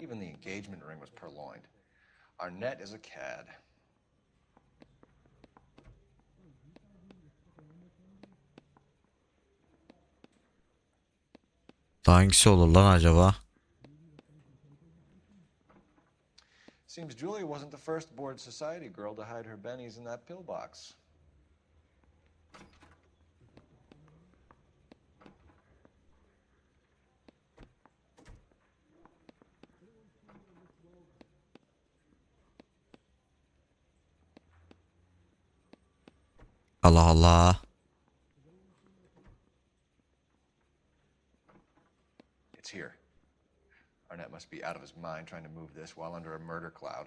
S3: Even the engagement ring was purloined. Our net is a cad.
S1: Hangisi olur lan acaba?
S3: Seems Julia wasn't the first bored society girl to hide her bennies in that pillbox.
S1: Allah Allah.
S3: It's here. Arnett must be out of his mind trying to move this while under a murder cloud.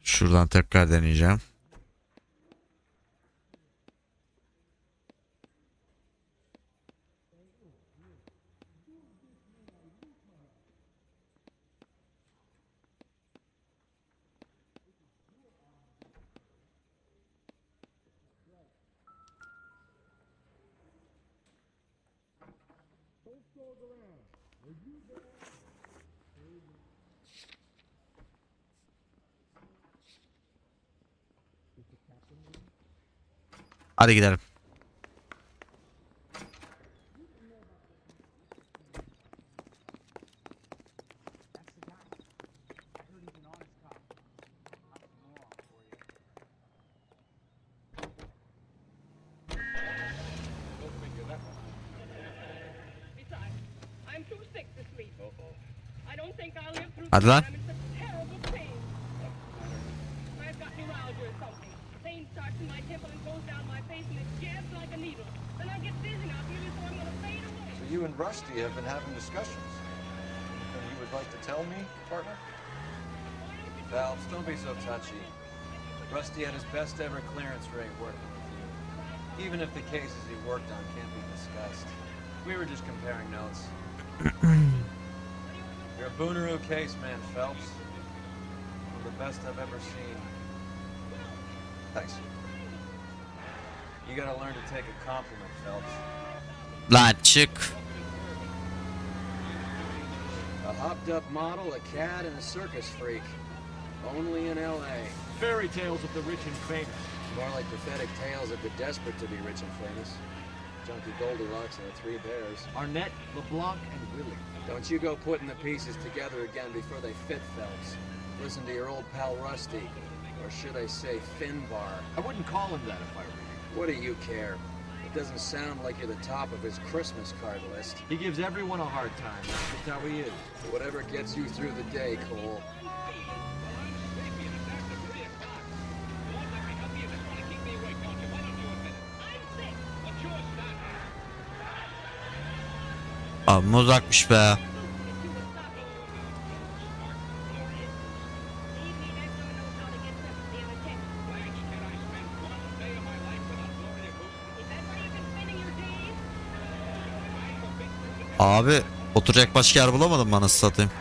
S1: Şuradan tekrar deneyeceğim. Hadi gidelim.
S22: I'm too sick to sleep. I don't think I'll live through
S1: Hadi lan.
S22: I'm in such terrible pain. I've got neuralgia or something. Pain starts in my temple and goes down my face and it jabs like a needle. Then I get dizzy and I feel as though I'm gonna fade away.
S3: So you and Rusty have been having discussions. Anything you would like to tell me, partner?
S14: Phelps, don't be so touchy. Rusty had his best ever clearance rate working with you. Even if the cases he worked on can't be discussed. We were just comparing notes. You're a Booneroo case man, Phelps. One of the best I've ever seen.
S3: Thanks.
S14: You gotta learn to take a compliment, Phelps.
S1: Lan çık.
S7: A hopped up model, a cad, and a circus freak. Only in L.A.
S13: Fairy tales of the rich and famous.
S7: More like pathetic tales of the desperate to be rich and famous. Junkie Goldilocks and the Three Bears.
S13: Arnett, LeBlanc, and Willie.
S7: Don't you go putting the pieces together again before they fit, Phelps. Listen to your old pal Rusty. Or should I say Finbar?
S13: I wouldn't call him that if I were you.
S7: What do you care? The It doesn't sound like you're the top of his Christmas card list.
S13: He gives everyone a hard time. That's just how he is.
S7: Whatever gets you through the day, Cole.
S1: Amma uzakmış be. Abi oturacak başka yer bulamadım bana satayım.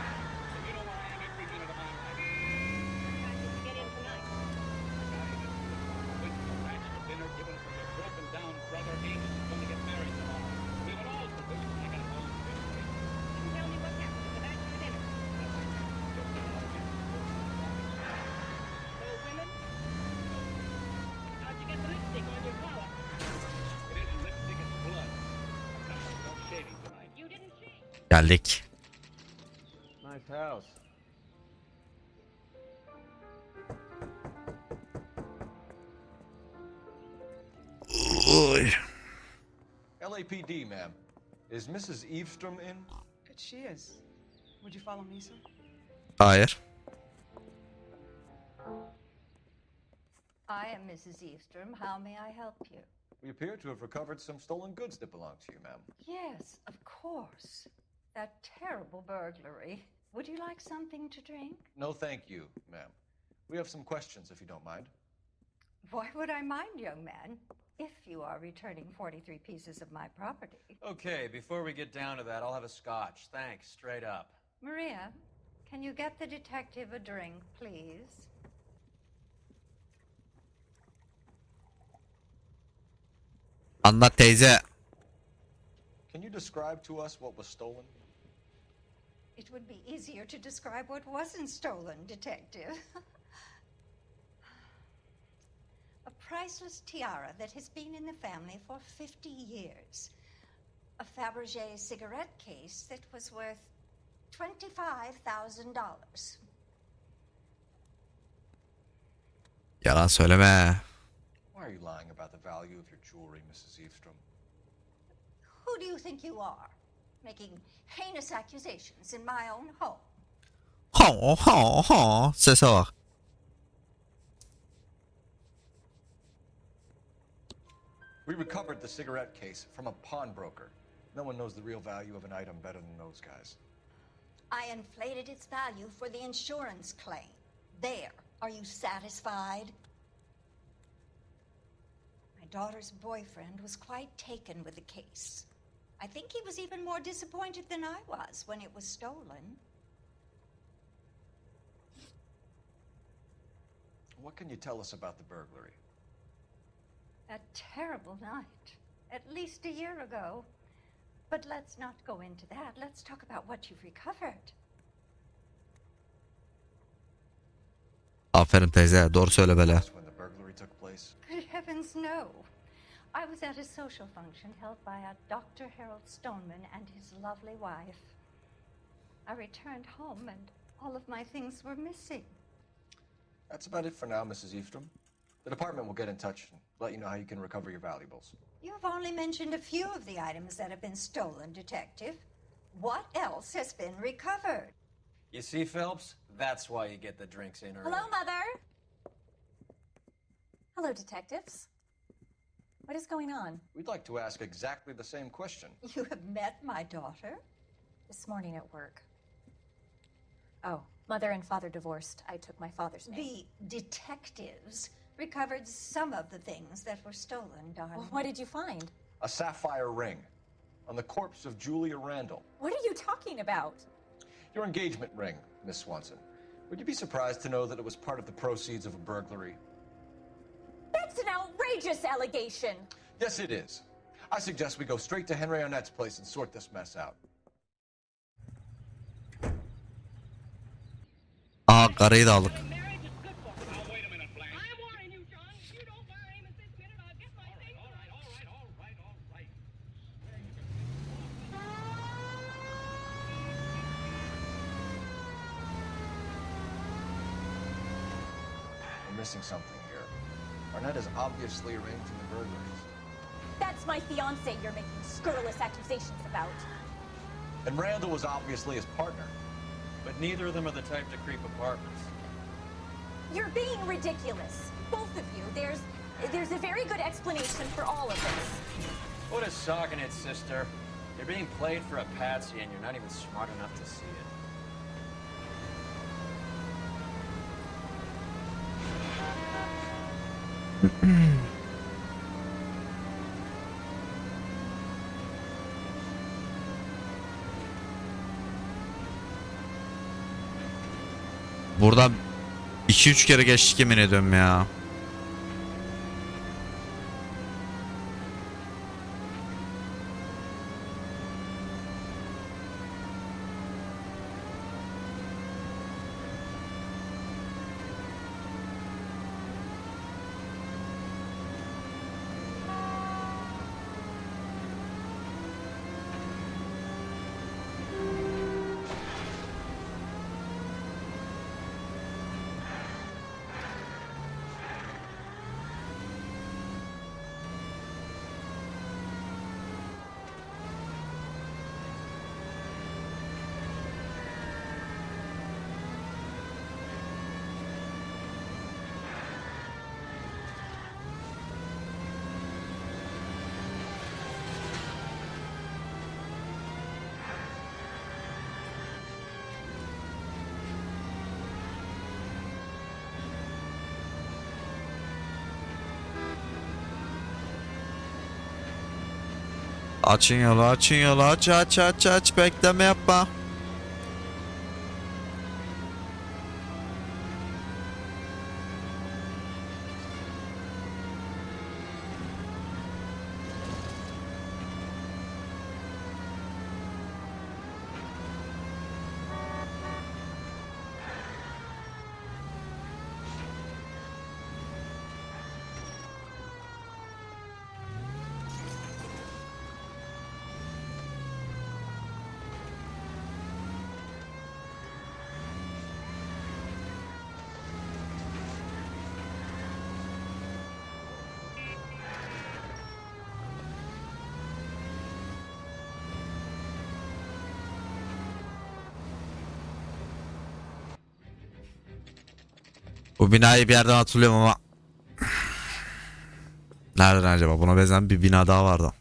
S1: Geldik.
S13: Nice house.
S1: Oy.
S3: LAPD, ma'am. Is Mrs. Eavestrom in?
S2: She is. Would you follow me, sir?
S1: Hayır.
S9: I am Mrs. Eavestrom. How may I help you?
S3: We appear to have recovered some stolen goods that belong to you, ma'am.
S9: Yes, of course. That terrible burglary. Would you like something to drink?
S3: No, thank you, ma'am. We have some questions, if you don't mind.
S9: Why would I mind, young man, if you are returning 43 pieces of my property?
S14: Okay, before we get down to that, I'll have a scotch. Thanks, straight up.
S9: Maria, can you get the detective a drink, please?
S1: Anlat teyze.
S3: Can you describe to us what was stolen?
S9: It would be easier to describe what wasn't stolen, detective. A priceless tiara that has been in the family for 50 years. A Fabergé cigarette case that was worth $25,000.
S1: Yalan söyleme.
S3: Why are you lying about the value of your jewelry, Mrs. Eavestrom?
S9: Who do you think you are? Making heinous accusations in my own home.
S1: Ha ha ha. Sese bak.
S3: We recovered the cigarette case from a pawnbroker. No one knows the real value of an item better than those guys.
S9: I inflated its value for the insurance claim. There. Are you satisfied? My daughter's boyfriend was quite taken with the case. I think he was even more disappointed than I was when it was stolen.
S3: What can you tell us about the burglary?
S9: That terrible night, at least a year ago. But let's not go into that. Let's talk about what you've recovered.
S1: Aferin teyze. Doğru söyle böyle.
S3: When the burglary took place?
S9: Good heavens, no. I was at a social function held by a Dr. Harold Stoneman and his lovely wife. I returned home and all of my things were missing.
S3: That's about it for now, Mrs. Eavestrom. The department will get in touch and let you know how you can recover your valuables.
S9: You have only mentioned a few of the items that have been stolen, Detective. What else has been recovered?
S14: You see, Phelps? That's why you get the drinks in early.
S11: Hello, Mother. Hello, detectives. What is going on?
S3: We'd like to ask exactly the same question.
S9: You have met my daughter?
S11: This morning at work. Oh, Mother and Father divorced. I took my father's name.
S9: The detectives recovered some of the things that were stolen, darling.
S11: Well, what did you find?
S3: A sapphire ring on the corpse of Julia Randall.
S11: What are you talking about?
S3: Your engagement ring, Miss Swanson. Would you be surprised to know that it was part of the proceeds of a burglary?
S11: That's an outrageous allegation.
S3: Yes, it is. I suggest we go straight to Henry Arnett's place and sort this mess out.
S1: Aha karıyı da aldık.
S3: We're missing something here. Arnett is obviously arranging the burglaries.
S11: That's That's my fiance you're making scurrilous accusations about.
S3: And Randall was obviously his partner.
S14: But neither of them are the type to creep apartments.
S11: You're being ridiculous. Both of you. There's a very good explanation for all of this.
S14: What is socking it, sister? You're being played for a patsy and you're not even smart enough to see it.
S1: Buradan 2-3 kere geçtik yemin ediyorum ya. Açın yolu, açın yolu, aç, bekleme yapma. Bu binayı bir yerden hatırlıyorum ama nereden acaba? Buna benzer bir bina daha vardı.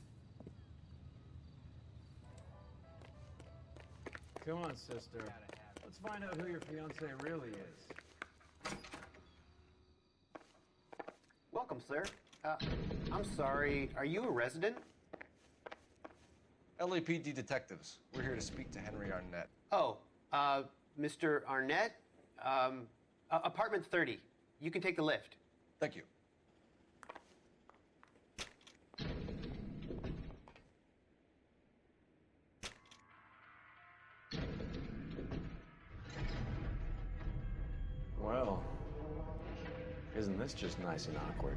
S20: Come on, sister. Let's find out who your fiance really is.
S8: Welcome, sir. I'm sorry, are you a resident?
S3: LAPD detectives. We're here to speak to Henry Arnett.
S8: Oh, Mr. Arnett? Apartment 30. You can take the lift.
S3: Thank you.
S20: Well, isn't this just nice and awkward?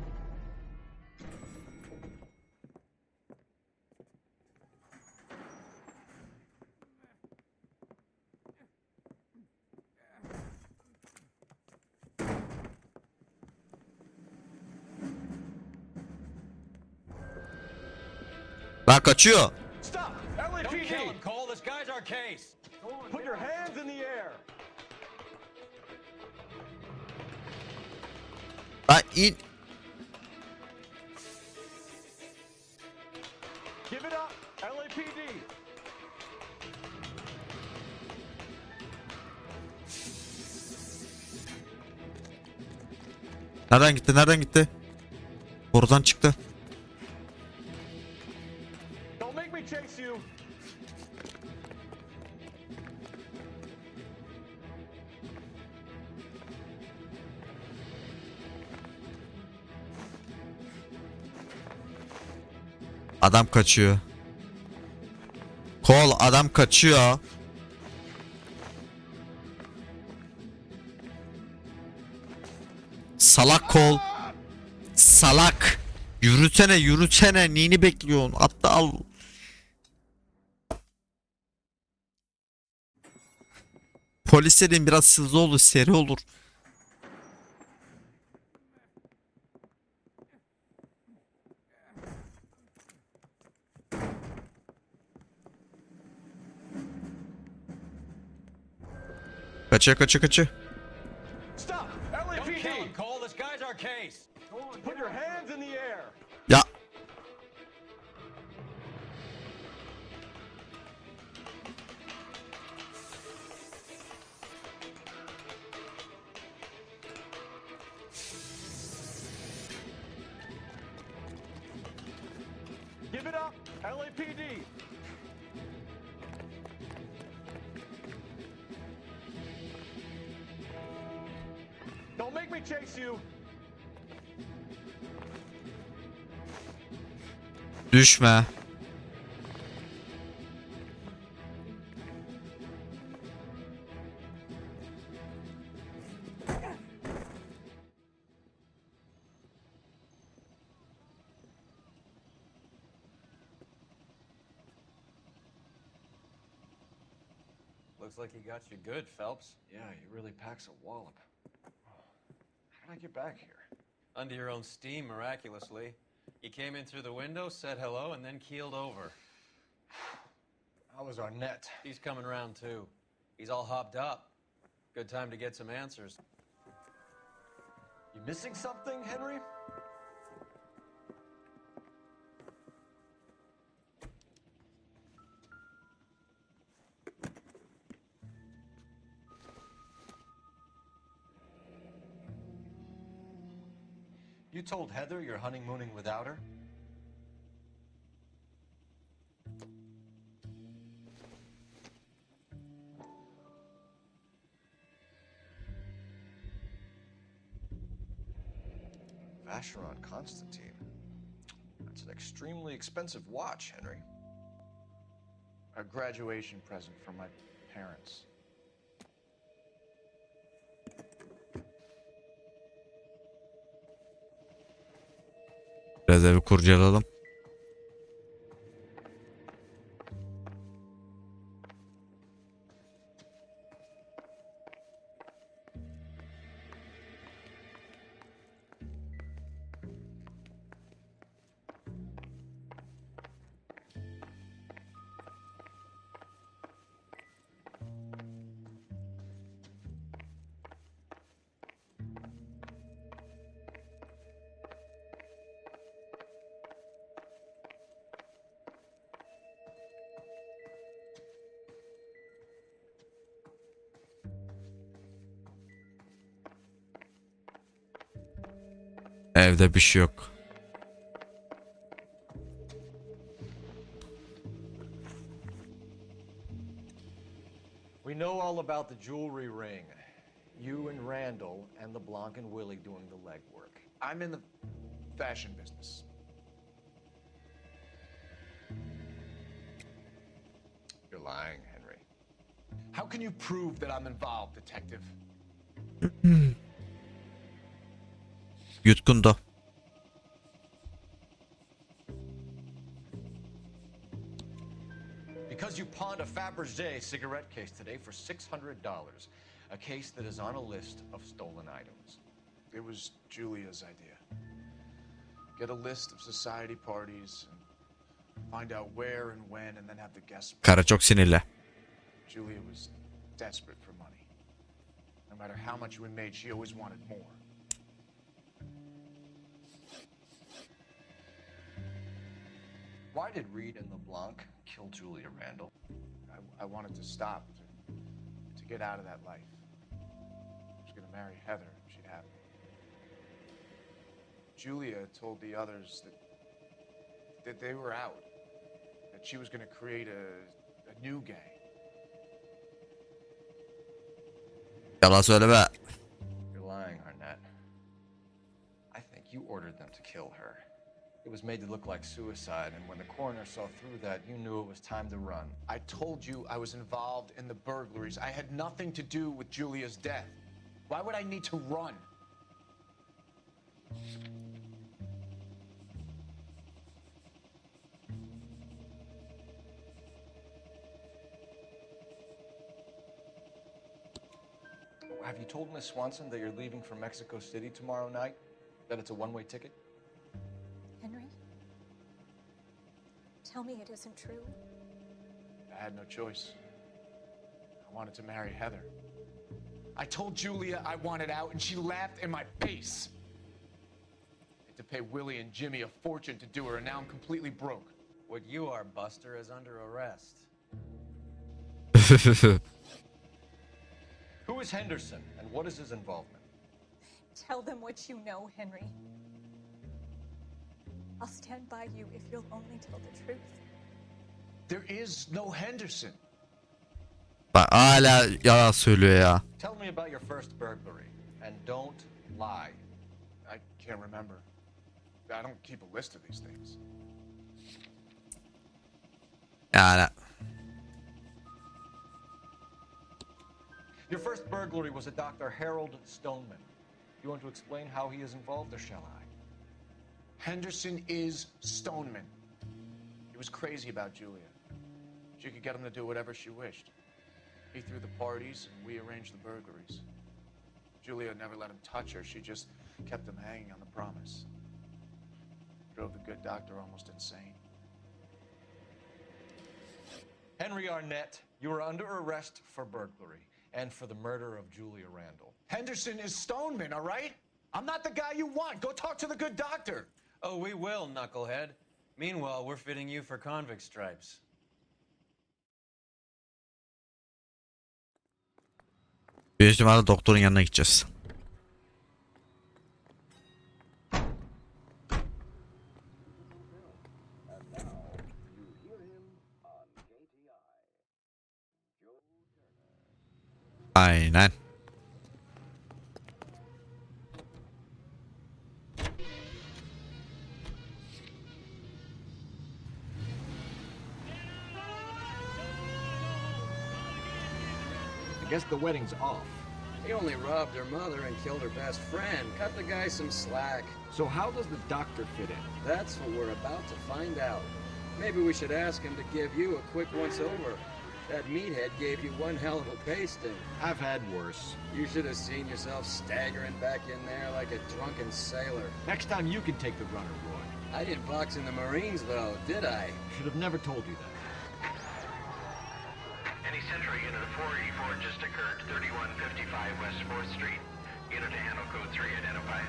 S1: Lan kaçıyor.
S20: Stop!
S14: Don't kill
S20: LAPD!
S14: him, Cole. This guy's our case.
S20: Put your hands in the air!
S1: Lan in.
S20: Give it up, LAPD!
S1: Nereden gitti? Nereden gitti? Oradan çıktı.
S20: Don't make me chase you!
S1: Adam kaçıyor. Kol adam kaçıyor. Salak kol. Salak. Yürütene yürütene. Neyini bekliyorsun? Aptal. Polislerin biraz hızlı olur, seri olur. Kaçıyor, kaçıyor, kaçıyor.
S21: Stop!
S14: Don't kill him,
S21: LAPD!
S14: Cole. This guy's our case.
S21: Put your hands in the air!
S1: Ya.
S21: Give it up, LAPD! Don't make me chase you!
S1: Düşme.
S14: Looks like he got you good, Phelps.
S21: Yeah, he really packs a wallop. How did I get back here?
S14: Under your own steam, miraculously. You came in through the window, said hello, and then keeled over.
S21: How was Arnett?
S14: He's coming around, too. He's all hopped up. Good time to get some answers.
S21: You missing something, Henry? You told Heather you're honeymooning without her? Vacheron Constantine. That's an extremely expensive watch, Henry. A graduation present from my parents.
S1: Biraz evi kurcalayalım. Evde bir şey yok.
S21: We know all about the jewelry ring. You and Randall and LeBlanc and Willie doing the legwork. I'm in the fashion business. You're lying, Henry. How can you prove that I'm involved, detective?
S1: Yutkunda.
S21: Because you pawned a Fabergé cigarette case today for $600. A case that is on a list of stolen items.
S5: It was Julia's idea. Get a list of society parties and find out where and when and then have the guests.
S1: Kara çok sinirli.
S5: Julia was desperate for money. No matter how much we made, she always wanted more.
S21: Why did Reed and LeBlanc kill Julia Randall?
S5: I wanted to stop, to get out of that life. I was going to marry Heather if she'd have me. Julia told the others that they were out, that she was going to create a new gang.
S1: Yalan söyleme.
S21: You're lying, Arnett. I think you ordered them to kill her. It was made to look like suicide, and when the coroner saw through that, you knew it was time to run.
S5: I told you I was involved in the burglaries. I had nothing to do with Julia's death. Why would I need to run?
S21: Have you told Miss Swanson that you're leaving for Mexico City tomorrow night? That it's a one-way ticket?
S11: Henry? Tell me it isn't true.
S5: I had no choice. I wanted to marry Heather. I told Julia I wanted out, and she laughed in my face. I had to pay Willie and Jimmy a fortune to do her, and now I'm completely broke.
S4: What you are, Buster, is under arrest.
S21: Who is Henderson, and what is his involvement?
S11: Tell them what you know, Henry. I'll stand by you if you'll only tell the truth.
S5: There is no Henderson.
S1: Bak hala yalan söylüyor ya.
S21: Tell me about your first burglary, and don't lie.
S5: I can't remember. I don't keep a list of these things.
S1: Yani
S21: Your first burglary was at Dr. Harold Stoneman. You want to explain how he is involved, or shall I?
S5: Henderson is Stoneman. He was crazy about Julia. She could get him to do whatever she wished. He threw the parties, and we arranged the burglaries. Julia never let him touch her. She just kept him hanging on the promise. Drove the good doctor almost insane.
S21: Henry Arnett, you are under arrest for burglary and for the murder of Julia Randall.
S5: Henderson is Stoneman, all right? I'm not the guy you want. Go talk to the good doctor.
S4: Oh, we will, knucklehead. Meanwhile, we're fitting you for convict stripes.
S1: büyük ihtimalle doktorun yanına gideceğiz. Aynen.
S13: I guess the wedding's off.
S7: He only robbed her mother and killed her best friend. Cut the guy some slack.
S13: So how does the doctor fit in?
S7: That's what we're about to find out. Maybe we should ask him to give you a quick once-over. That meathead gave you one hell of a pasting.
S13: I've had worse.
S7: You should have seen yourself staggering back in there like a drunken sailor.
S13: Next time you can take the runner, Roy.
S7: I didn't box in the Marines, though, did I?
S13: Should have never told you that.
S17: Any Central Unit of 484 just occurred, 3155 West 4th Street. Unit to handle code 3, identify.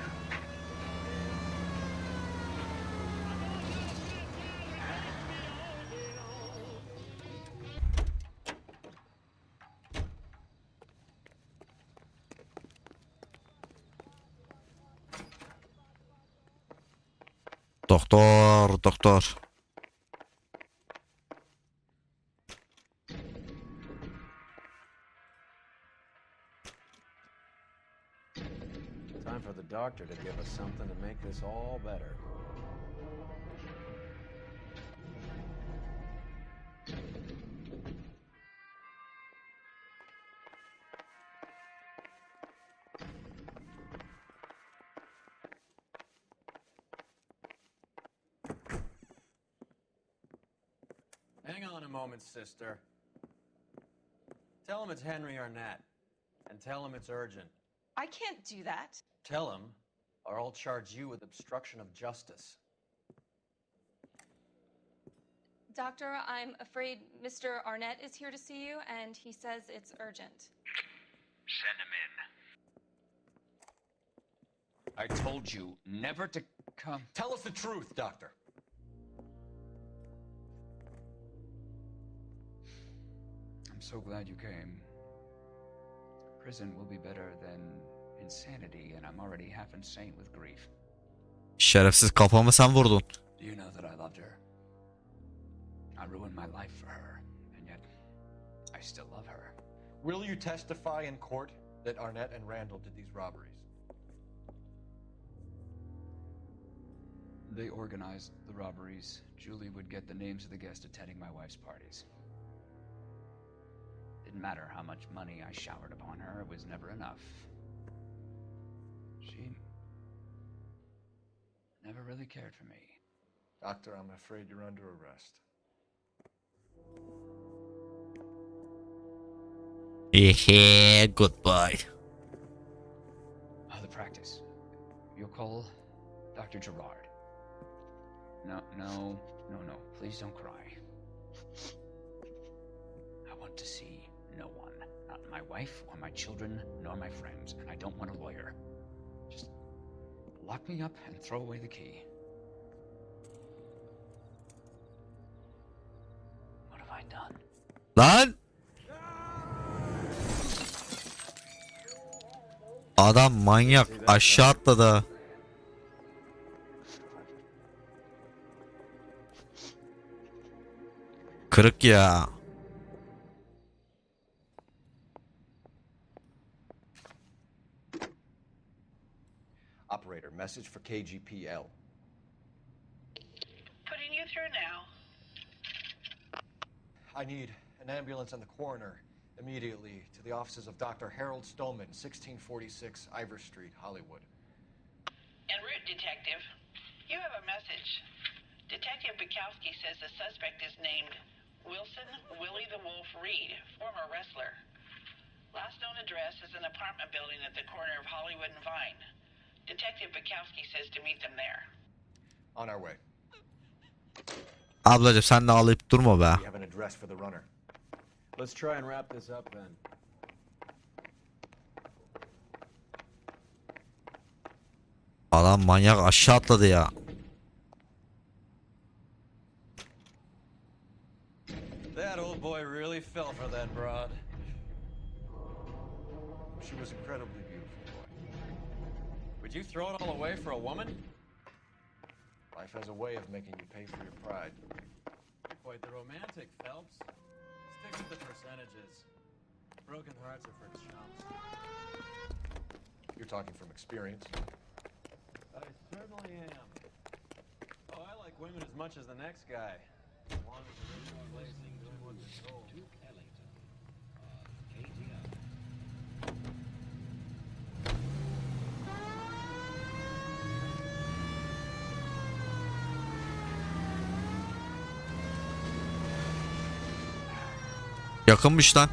S1: Doktor, doktor.
S4: Time for the doctor to give us something to make this all better. Hang on a moment, sister. Tell him it's Henry Arnett, and tell him it's urgent.
S11: I can't do that.
S4: Tell him, or I'll charge you with obstruction of justice.
S18: Doctor, I'm afraid Mr. Arnett is here to see you, and he says it's urgent.
S15: Send him in. I told you never to come.
S21: Tell us the truth, Doctor.
S15: I'm so glad you came. Prison will be better than insanity, and I'm already half insane with grief.
S1: Şerefsiz, kafamı sen vurdun.
S15: Do you know that I loved her? I ruined my life for her, and yet I still love her.
S21: Will you testify in court that Arnett and Randall did these robberies?
S15: They organized the robberies. Julie would get the names of the guests attending my wife's parties. Didn't matter how much money I showered upon her, it was never enough. She never really cared for me.
S21: Doctor, I'm afraid you're under arrest.
S1: Hehe, goodbye.
S15: The practice. You'll call Dr. Gerard. No. Please don't cry. I want to see no one, not my wife or my children nor my friends, and I don't want a lawyer. Just lock me up and throw away the key. What have I done?
S1: Lan! Adam manyak aşağı atladı. Kırık ya.
S21: Operator, message for KGPL.
S16: Putting you through now.
S3: I need an ambulance and the coroner immediately to the offices of Dr. Harold Stoneman, 1646 Ivor Street, Hollywood.
S16: En route, Detective. You have a message. Detective Bukowski says the suspect is named Wilson Willie the Wolf Reed, former wrestler. Last known address is an apartment building at the corner of Hollywood and Vine. Detective Bukowski says to meet them there.
S3: On our way.
S1: Ablacığım sen de ağlayıp durma be.
S3: We have an address for the runner.
S20: Let's try and wrap this up then.
S1: Adam manyak aşağı atladı ya.
S14: That old boy really fell for that broad.
S3: She was incredibly beautiful.
S14: Would you throw it all away for a woman?
S3: Life has a way of making you pay for your pride.
S14: You're quite the romantic, Phelps. Stick with the percentages. Broken hearts are for chumps.
S3: You're talking from experience.
S14: I certainly am. Oh, I like women as much as the next guy. As long as they're in place and doing what they're told.
S1: Yakınmış lan.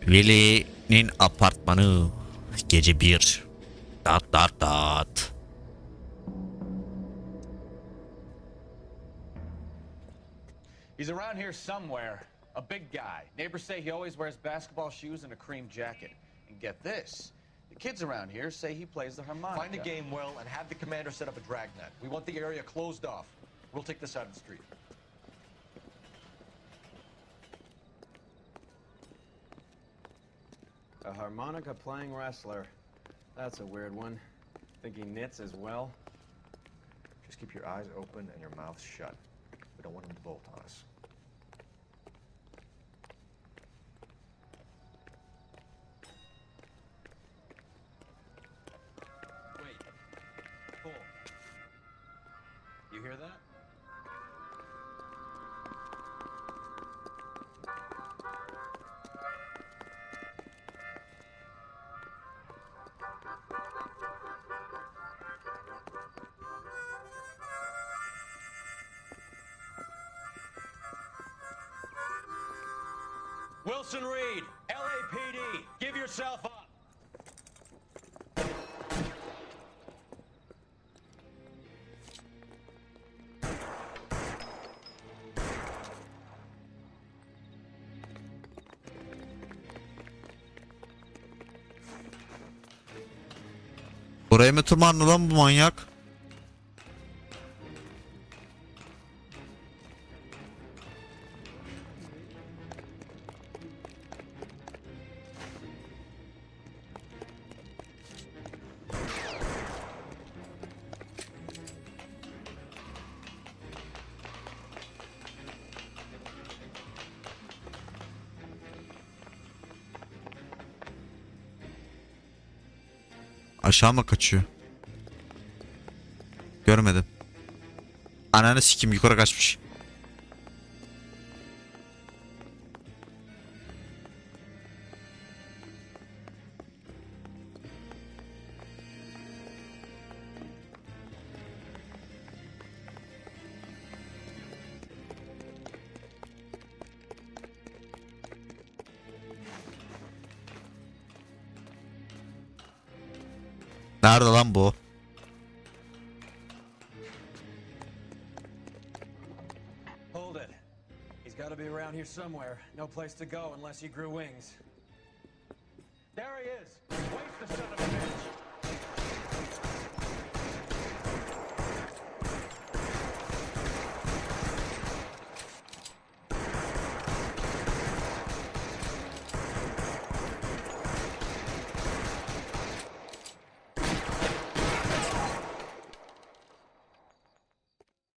S1: Veli'nin apartmanı. Gece 1. Dat dat dat.
S5: He's around here somewhere. A big guy. Neighbors say he always wears basketball shoes and a cream jacket. And get this. The kids around here say he plays the harmonica.
S3: Find the game well and have the commander set up a dragnet. We want the area closed off. We'll take this side of the street.
S20: A harmonica playing wrestler. That's a weird one. Think he knits as well?
S3: Just keep your eyes open and your mouth shut. We don't want him to bolt on us.
S14: Wait. Pull. You hear that? Wilson Reed, LAPD, give yourself up.
S1: Buraya mı tırmandı lan bu manyak? Aşağı mı kaçıyor? Görmedim. Ananı sikim yukarı kaçmış. Nerede lan bu?
S4: around here somewhere. No place to go unless he grew wings. There he is. Waste the son of a bitch.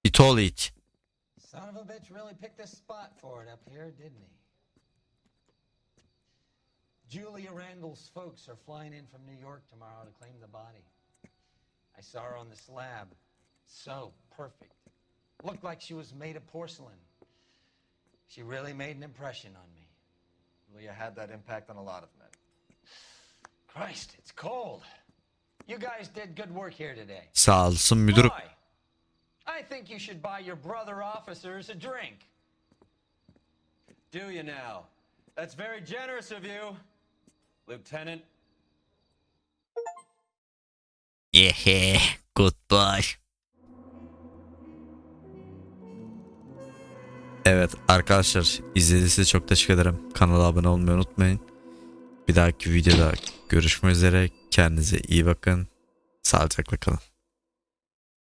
S1: It all it.
S10: Son of a bitch really picked a spot for it up here, didn't he? Julia Randall's folks are flying in from New York tomorrow to claim the body. I saw her on the slab. So perfect. Looked like she was made of porcelain. She really made an impression on me.
S21: Julia had that impact on a lot of men.
S10: Christ, it's cold. You guys did good work here today.
S1: Sağ olsun müdürüm.
S10: Boy, I think you should buy your brother officers a drink.
S4: Do you now? That's very generous of you, Lieutenant.
S1: Yeah, goodbye. Evet arkadaşlar, izlediğiniz için çok teşekkür ederim. Kanala abone olmayı unutmayın. Bir dahaki videoda görüşmek üzere. Kendinize iyi bakın. Sağlıcakla kalın.